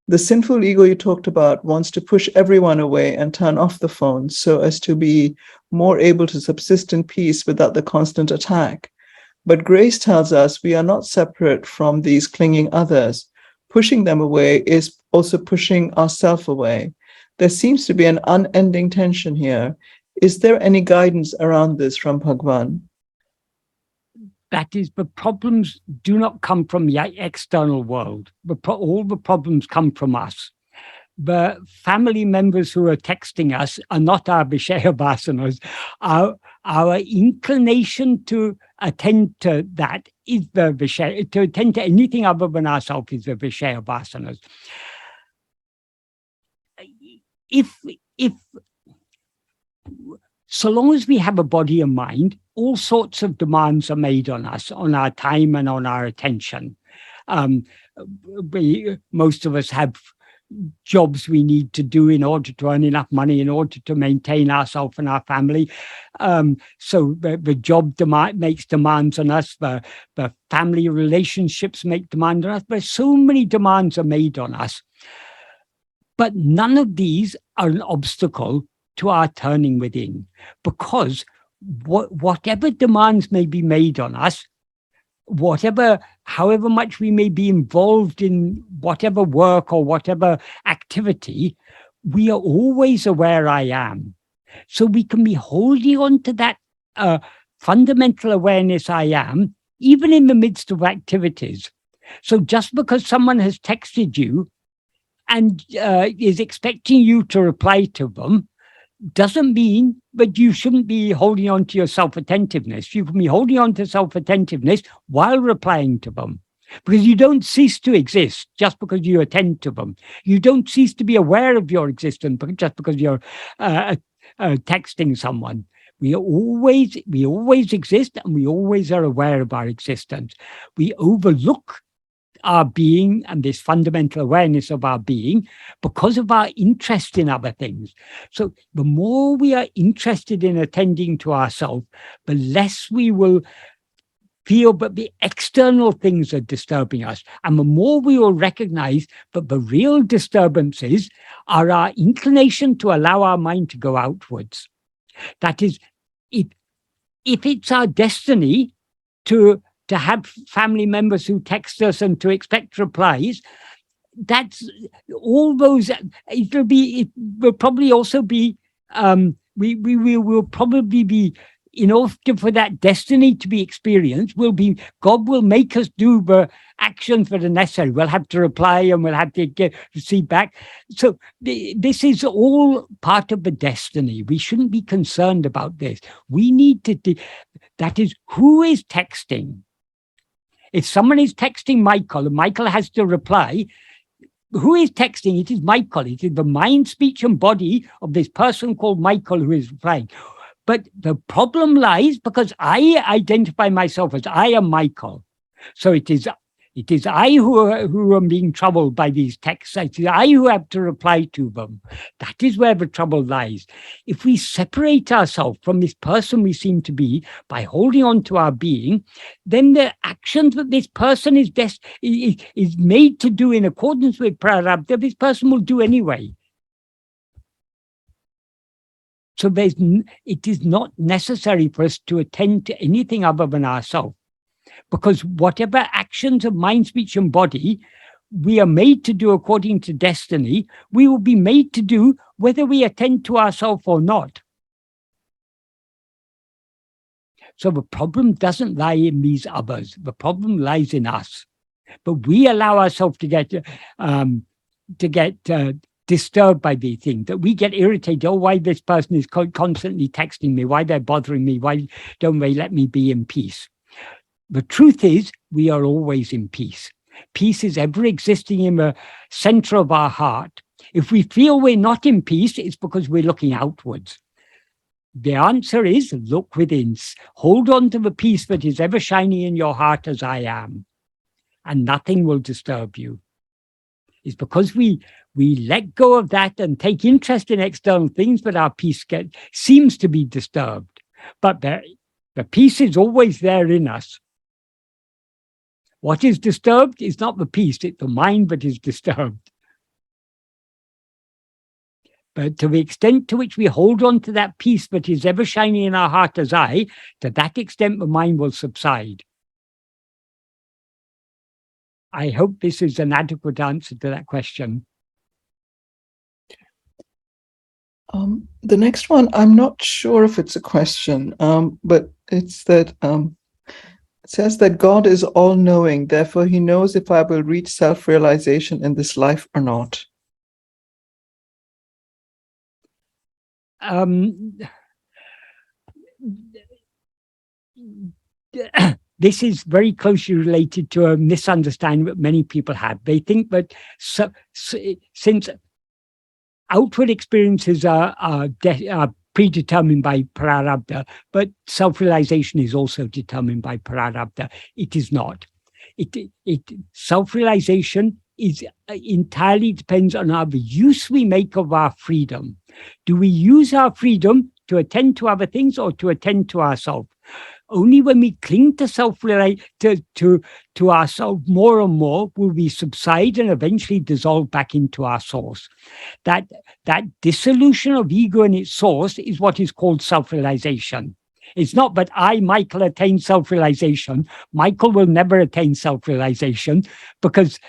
The sinful ego you talked about wants to push everyone away and turn off the phone so as to be more able to subsist in peace without the constant attack. But grace tells us we are not separate from these clinging others. Pushing them away is also pushing ourselves away. There seems to be an unending tension here. Is there any guidance around this from Bhagavan? That is, the problems do not come from the external world. All the problems come from us. The family members who are texting us are not our Vishaya vasanas. Our inclination to attend to that is the Vishaya, to attend to anything other than ourselves is the Vishaya vasanas. So long as we have a body and mind, all sorts of demands are made on us, on our time and on our attention. Most of us have jobs we need to do in order to earn enough money, in order to maintain ourselves and our family. So the job makes demands on us, the family relationships make demands on us. There's so many demands are made on us. But none of these are an obstacle to our turning within, because whatever demands may be made on us, however much we may be involved in whatever work or whatever activity, we are always aware I am. So we can be holding on to that fundamental awareness I am, even in the midst of activities. So just because someone has texted you and is expecting you to reply to them, doesn't mean that you shouldn't be holding on to your self-attentiveness. You can be holding on to self-attentiveness while replying to them, because you don't cease to exist just because you attend to them. You don't cease to be aware of your existence just because you're texting someone. We always exist, and we always are aware of our existence. We overlook our being and this fundamental awareness of our being because of our interest in other things. So the more we are interested in attending to ourselves, the less we will feel that the external things are disturbing us. And the more we will recognize that the real disturbances are our inclination to allow our mind to go outwards. That is, if it's our destiny to have family members who text us and to expect replies, that's all those. It will probably also be. We will probably be in order for that destiny to be experienced, God will make us do the actions that are necessary. We'll have to reply and we'll have to receive back. So this is all part of the destiny. We shouldn't be concerned about this. We need to, that is, who is texting? If someone is texting Michael and Michael has to reply, who is texting? It is Michael. It is the mind, speech, and body of this person called Michael who is replying. But the problem lies because I identify myself as I am Michael. So it is I who am being troubled by these texts. It is I who have to reply to them. That is where the trouble lies. If we separate ourselves from this person we seem to be by holding on to our being, then the actions that this person is made to do in accordance with prarabdha, this person will do anyway. So it is not necessary for us to attend to anything other than ourselves. Because whatever actions of mind, speech, and body we are made to do according to destiny, we will be made to do whether we attend to ourselves or not. So the problem doesn't lie in these others. The problem lies in us. But we allow ourselves to get disturbed by these things, that we get irritated. Oh, why this person is constantly texting me? Why they're bothering me? Why don't they let me be in peace? The truth is, we are always in peace. Peace is ever existing in the center of our heart. If we feel we're not in peace, it's because we're looking outwards. The answer is, look within. Hold on to the peace that is ever shining in your heart as I am, and nothing will disturb you. It's because we let go of that and take interest in external things that our peace seems to be disturbed. But the peace is always there in us. What is disturbed is not the peace, it's the mind that is disturbed. But to the extent to which we hold on to that peace that is ever shining in our heart as I, to that extent the mind will subside. I hope this is an adequate answer to that question. The next one, I'm not sure if it's a question, but it's that it says that God is all-knowing, therefore he knows if I will reach self-realization in this life or not. This is very closely related to a misunderstanding that many people have. They think that since outward experiences are predetermined by prarabdha, but self-realization is also determined by prarabdha. It is not. Self-realization is entirely depends on the use we make of our freedom. Do we use our freedom to attend to other things or to attend to ourselves? Only when we cling to to ourselves more and more will we subside and eventually dissolve back into our source. That dissolution of ego and its source is what is called self-realization. It's not that I, Michael, attain self-realization. Michael will never attain self-realization because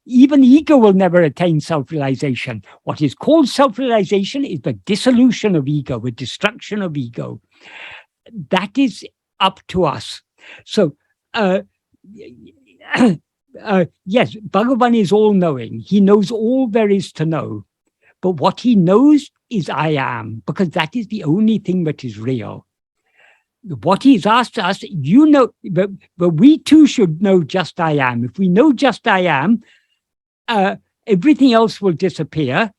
even ego will never attain self-realization. What is called self-realization is the dissolution of ego, the destruction of ego. That is up to us. So, yes, Bhagavan is all-knowing. He knows all there is to know. But what he knows is I am, because that is the only thing that is real. What he's asked us, you know, but we too should know just I am. If we know just I am, everything else will disappear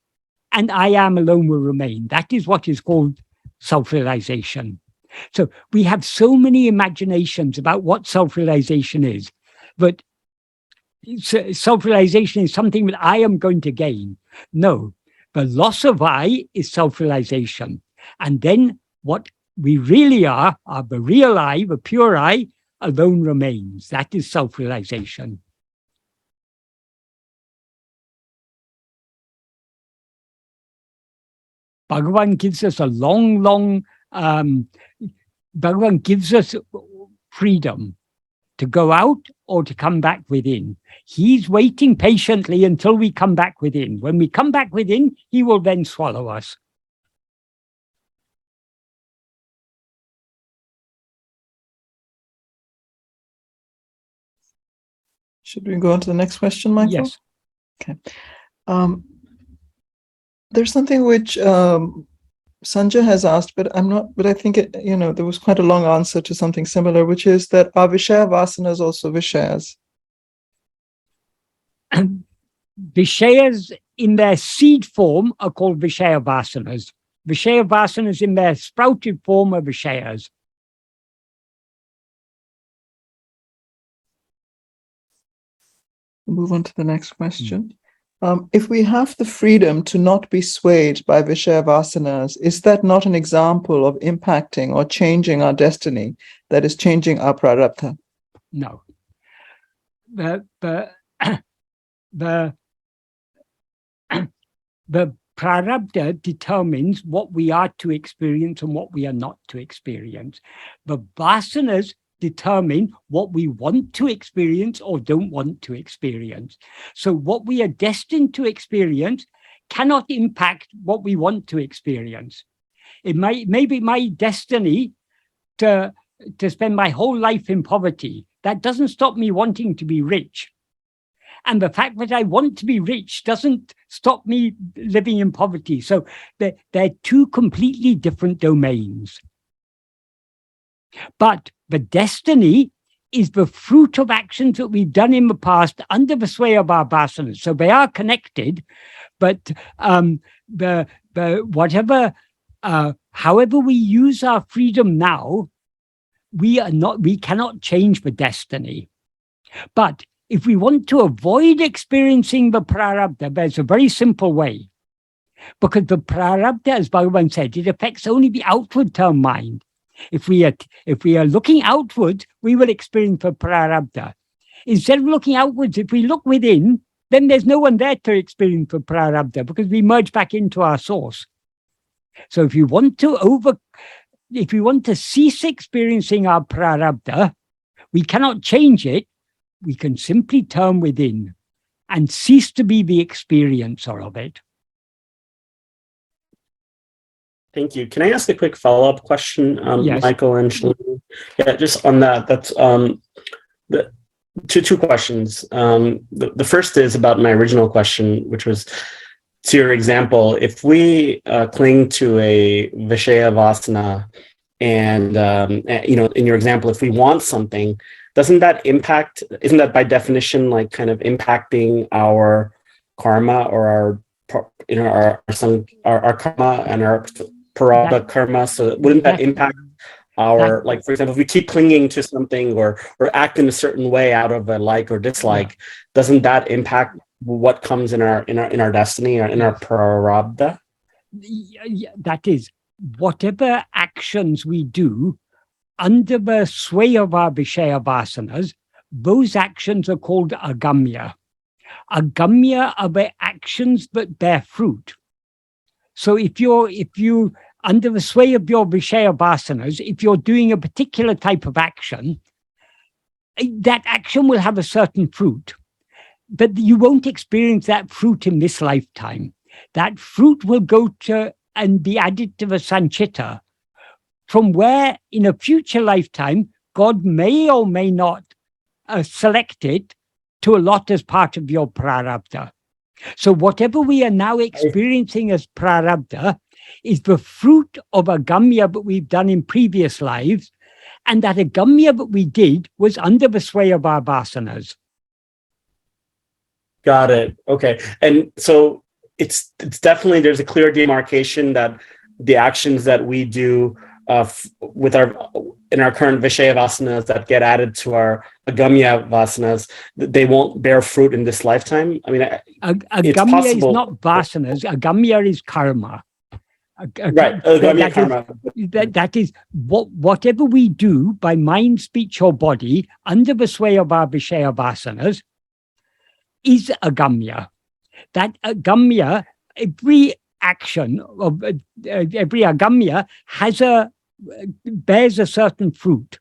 and I am alone will remain. That is what is called self-realization. So we have so many imaginations about what self-realization is, but self-realization is something that I am going to gain. No, the loss of I is self-realization. And then what we really are the real I, the pure I, alone remains. That is self-realization. Bhagavan gives us a long, Bhagavan gives us freedom to go out or to come back within. He's waiting patiently until we come back within. When we come back within, he will then swallow us. Should we go on to the next question, Michael? Yes. Okay. There's something which Sanjay has asked, but I think there was quite a long answer to something similar, which is that are Vishaya Vasanas also Vishayas? Vishayas in their seed form are called Vishaya Vasanas. Vishaya Vasanas in their sprouted form are Vishayas. Move on to the next question. If we have the freedom to not be swayed by Vishaya Vasanas, is that not an example of impacting or changing our destiny, that is changing our prarabdha? No. The prarabdha determines what we are to experience and what we are not to experience. The vasanas determine what we want to experience or don't want to experience. So what we are destined to experience cannot impact what we want to experience. It may be my destiny to spend my whole life in poverty. That doesn't stop me wanting to be rich. And the fact that I want to be rich doesn't stop me living in poverty. So they're two completely different domains. But the destiny is the fruit of actions that we've done in the past under the sway of our vasanas. So they are connected, but however we use our freedom now, we cannot change the destiny. But if we want to avoid experiencing the prarabdha, there's a very simple way. Because the prarabdha, as Bhagavan said, it affects only the outward term mind. If we are looking outwards, we will experience the prarabdha. Instead of looking outwards, if we look within, then there's no one there to experience the prarabdha because we merge back into our source. So if you want to cease experiencing our prarabdha, we cannot change it. We can simply turn within and cease to be the experiencer of it. Thank you. Can I ask a quick follow-up question, Yes. Michael and Śrī? Yeah, just on that. That's the two questions. The first is about my original question, which was to your example. If we cling to a Vishaya Vasana, and in your example, if we want something, isn't that by definition like kind of impacting our karma or our karma and our prarabdha karma? So wouldn't that impact our, like, for example, if we keep clinging to something or act in a certain way out of a like or dislike, doesn't that impact what comes in our destiny or in our prarabdha? That is, whatever actions we do under the sway of our Vishaya Vasanas, those actions are called agamya. Agamya are the actions that bear fruit. So if you under the sway of your Vishaya Vasanas, if you're doing a particular type of action, that action will have a certain fruit. But you won't experience that fruit in this lifetime. That fruit will go to and be added to the sanchita, from where in a future lifetime, God may or may not select it to allot as part of your prarabdha. So whatever we are now experiencing as prarabdha is the fruit of agamya that we've done in previous lives, and that agamya that we did was under the sway of our vasanas. Got it. Okay. And so it's definitely, there's a clear demarcation that the actions that we do in our current Vishaya Vasanas that get added to our agamya Vasanas, they won't bear fruit in this lifetime. I mean, agamya is not vasanas. Agamya is karma. Right. Agamya karma. That is whatever we do by mind, speech, or body under the sway of our Vishaya Vasanas is agamya. That agamya, every action of every agamya bears a certain fruit.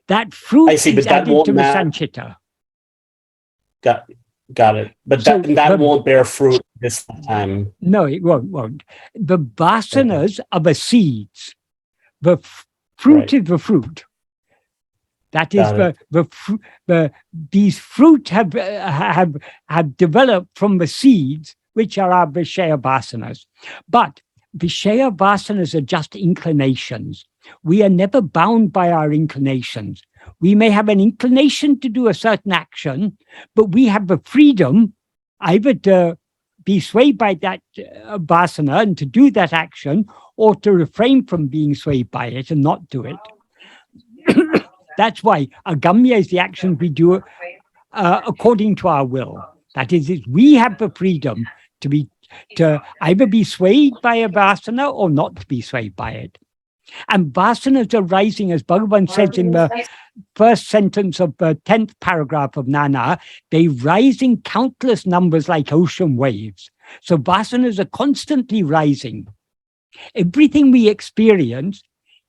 That fruit is added to the sanchita. Got it. But that won't bear fruit this time. No, it won't. The vasanas are the seeds. The fruit is the fruit. That is, these fruit have developed from the seeds, which are our Vishaya Vasanas. But Vishaya Vasanas are just inclinations. We are never bound by our inclinations. We may have an inclination to do a certain action, but we have the freedom either to be swayed by that vasana and to do that action, or to refrain from being swayed by it and not do it. That's why agamya is the action we do according to our will. That is, we have the freedom to either be swayed by a vasana or not to be swayed by it. And vasanas are rising, as Bhagavan says in the first sentence of the 10th paragraph of Nana, they rise in countless numbers like ocean waves. So vasanas are constantly rising. Everything we experience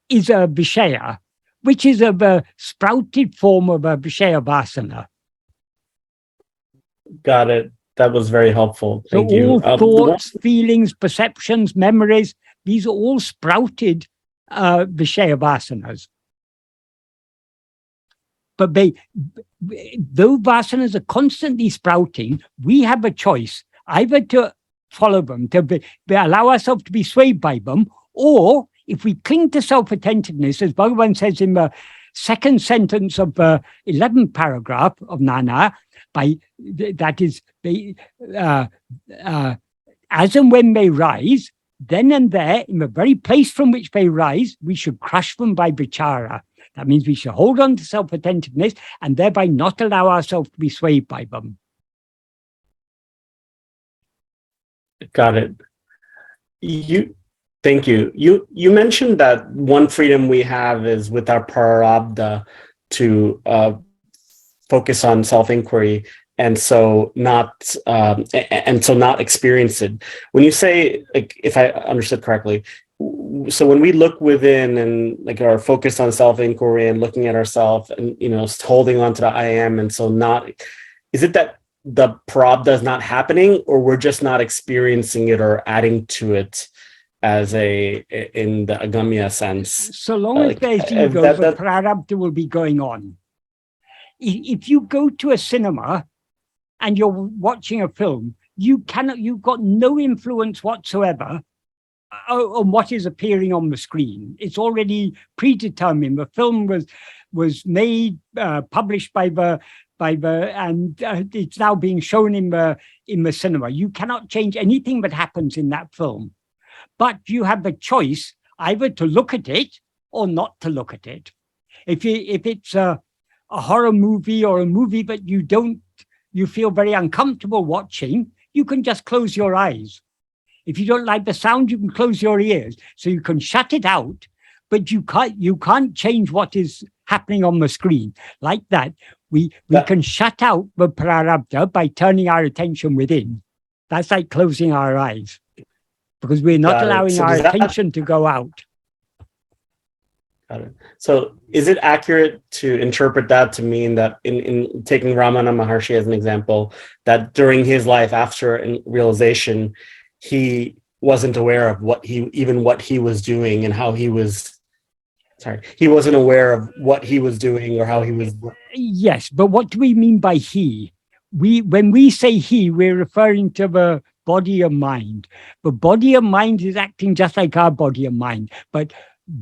is a Vishaya, which is of a sprouted form of a Vishaya Vasana. Got it. That was very helpful. Thank you. All thoughts, feelings, perceptions, memories, these are all sprouted Vishaya Vasanas. But though vasanas are constantly sprouting, we have a choice either to follow them, to allow ourselves to be swayed by them, or if we cling to self-attentiveness, as Bhagavan says in the second sentence of the 11th paragraph of Nana, that is, as and when they rise, then and there, in the very place from which they rise, we should crush them by vichara. That means we should hold on to self-attentiveness and thereby not allow ourselves to be swayed by them. Got it. Thank you. You mentioned that one freedom we have is with our prarabdha to focus on self-inquiry, and so not experience it. When you say, like, if I understood correctly, so when we look within and like are focused on self-inquiry and looking at ourselves and holding on to the I am, and so not, is it that the prarabdha is not happening, or we're just not experiencing it or adding to it as in the agamya sense? So long as there's ego, the prarabdha will be going on. If you go to a cinema and you're watching a film, you've got no influence whatsoever on what is appearing on the screen. It's already predetermined. The film was made, published and it's now being shown in the cinema. You cannot change anything that happens in that film, but you have the choice either to look at it or not to look at it. If it's a horror movie or a movie that you feel very uncomfortable watching, you can just close your eyes. If you don't like the sound, you can close your ears. So you can shut it out, but you can't change what is happening on the screen. Like that, we can shut out the prarabdha by turning our attention within. That's like closing our eyes, because we're not allowing our attention to go out. Got it. So is it accurate to interpret that to mean that in taking Ramana Maharshi as an example, that during his life after realization, he wasn't aware of what he was doing and how he was, he wasn't aware of what he was doing or how he was. Yes, but what do we mean by he? When we say he, we're referring to the body and mind. The body and mind is acting just like our body and mind, but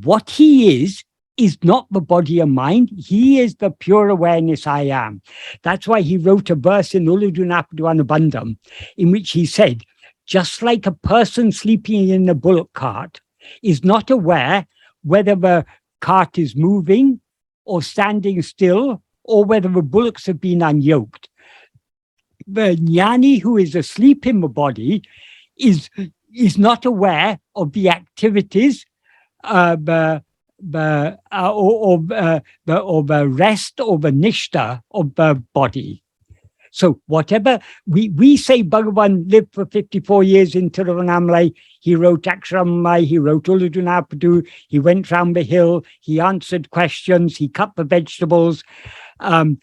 what he is not the body and mind. He is the pure awareness I am. That's why he wrote a verse in Uludunapadu Anubandham in which he said, just like a person sleeping in a bullock cart is not aware whether the cart is moving or standing still or whether the bullocks have been unyoked, the Jnani who is asleep in the body is not aware of the activities or the rest or the nishta of the body. So whatever we say, Bhagavan lived for 54 years in Tiruvannāmalai. He wrote Akṣaramaṇamālai, he wrote Uludunapadu, he went round the hill, he answered questions, he cut the vegetables. Bhagavan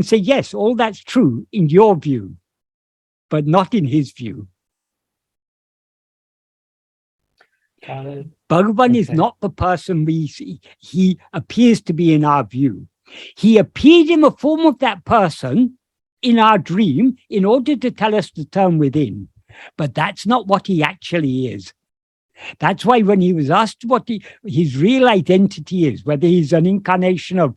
said, yes, all that's true in your view, but not in his view. Got it. Bhagavan is Okay. not the person we see. He appears to be in our view. He appeared in the form of that person in our dream in order to tell us to turn within. But that's not what he actually is. That's why when he was asked what his real identity is, whether he's an incarnation of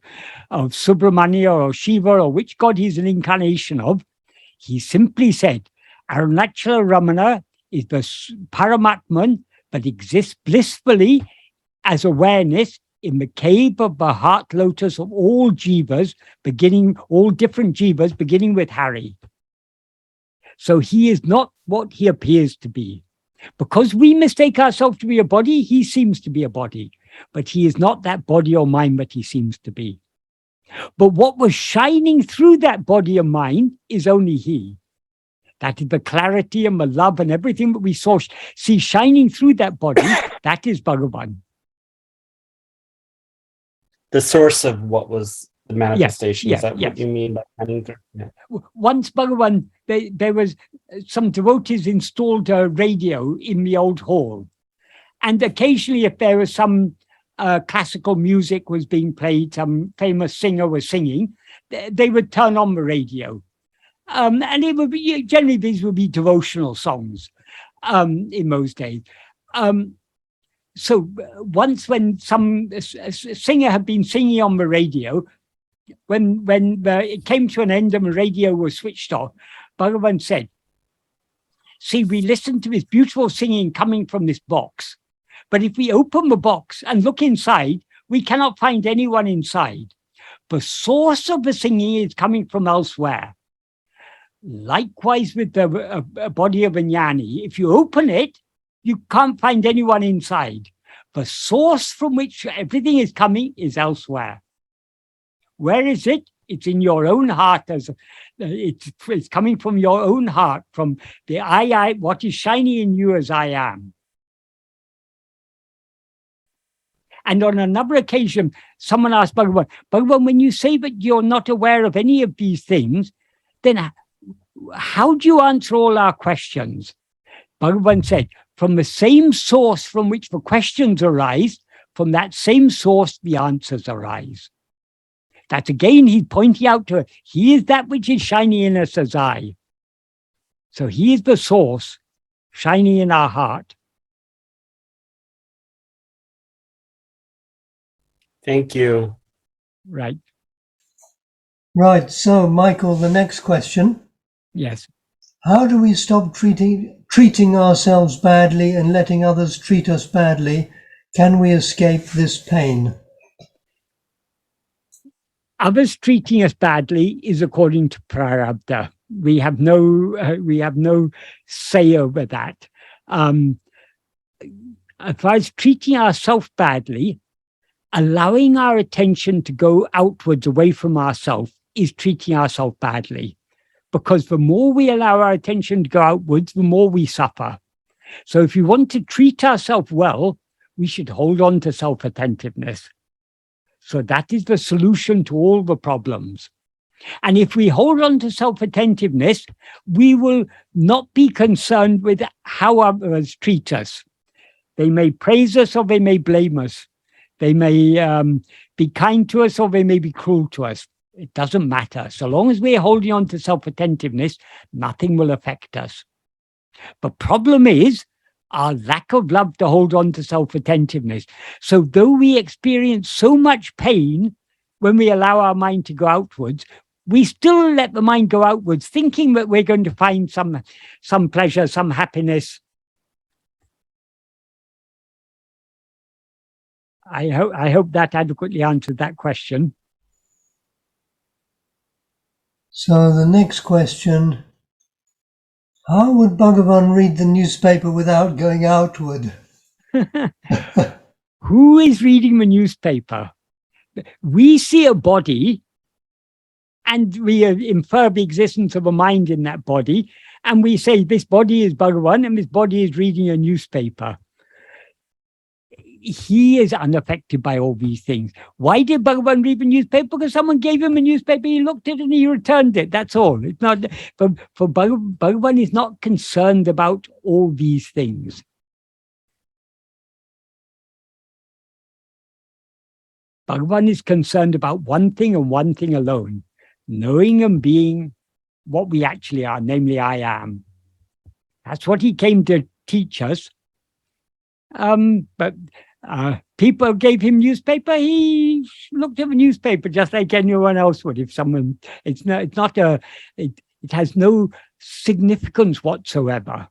Subramanya or Shiva or which god he's an incarnation of, he simply said, Aruṇācala Ramana is the Paramatman that exists blissfully as awareness in the cave of the heart lotus of all jivas, all different jivas, beginning with Hari. So he is not what he appears to be. Because we mistake ourselves to be a body, he seems to be a body. But he is not that body or mind that he seems to be. But what was shining through that body and mind is only he. That is the clarity and the love and everything that we see shining through that body. That is Bhagavan. The source of what was the manifestation. Yes, Is that yes. what you mean by shining through? Yeah. Once Bhagavan, there was some devotees installed a radio in the old hall. And occasionally if there was some classical music was being played, some famous singer was singing, they would turn on the radio. And it would be, generally these would be devotional songs in those days. So once when some singer had been singing on the radio, when it came to an end and the radio was switched off, Bhagavan said, see, we listened to this beautiful singing coming from this box, but if we open the box and look inside, we cannot find anyone inside. The source of the singing is coming from elsewhere. Likewise with the body of a Jnani, if you open it, you can't find anyone inside. The source from which everything is coming is elsewhere. Where is it? It's in your own heart. It's coming from your own heart, from the I, what is shining in you as I am. And on another occasion, someone asked Bhagavan, Bhagavan, when you say that you're not aware of any of these things, then how do you answer all our questions? Bhagavan said, from the same source from which the questions arise, from that same source the answers arise. That again, he's pointing out to her, he is that which is shining in us as I. So he is the source shining in our heart. Thank you. Right. Right. So, Michael, the next question. Yes. How do we stop treating ourselves badly and letting others treat us badly? Can we escape this pain? Others treating us badly is according to prarabdha. We have no say over that. As far as treating ourselves badly, allowing our attention to go outwards away from ourselves is treating ourselves badly. Because the more we allow our attention to go outwards, the more we suffer. So if we want to treat ourselves well, we should hold on to self-attentiveness. So that is the solution to all the problems. And if we hold on to self-attentiveness, we will not be concerned with how others treat us. They may praise us or they may blame us. They may be kind to us or they may be cruel to us. It doesn't matter. So long as we're holding on to self-attentiveness, nothing will affect us. The problem is our lack of love to hold on to self-attentiveness. So though we experience so much pain when we allow our mind to go outwards, we still let the mind go outwards, thinking that we're going to find some pleasure, some happiness. I hope that adequately answered that question. So the next question, how would Bhagavan read the newspaper without going outward? Who is reading the newspaper? We see a body and we infer the existence of a mind in that body. And we say this body is Bhagavan and this body is reading a newspaper. He is unaffected by all these things. Why did Bhagavan read the newspaper? Because someone gave him a newspaper, he looked at it and he returned it. That's all. It's not for Bhagavan is not concerned about all these things. Bhagavan is concerned about one thing and one thing alone, knowing and being what we actually are, namely I am. That's what he came to teach us. But people gave him newspaper. He looked at the newspaper just like anyone else would. If someone, it has no significance whatsoever.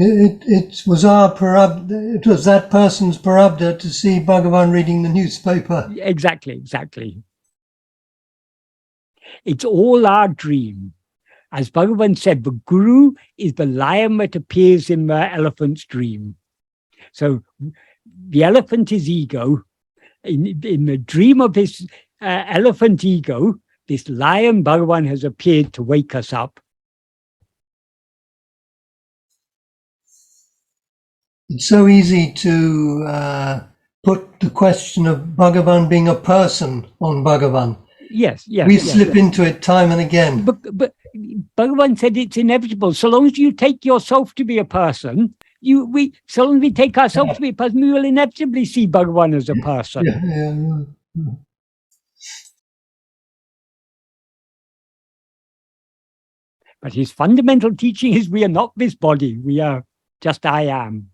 It was it was that person's parabda to see Bhagavan reading the newspaper. Exactly. It's all our dream. As Bhagavan said, the guru is the lion that appears in the elephant's dream. So the elephant is ego. In the dream of this elephant ego, this lion Bhagavan has appeared to wake us up. It's so easy to put the question of Bhagavan being a person on Bhagavan. Yes. We slip into it time and again. But Bhagavan said it's inevitable. So long as you take yourself to be a person, so long as we take ourselves to be a person, we will inevitably see Bhagavan as a person. Yeah. But his fundamental teaching is we are not this body. We are just I am.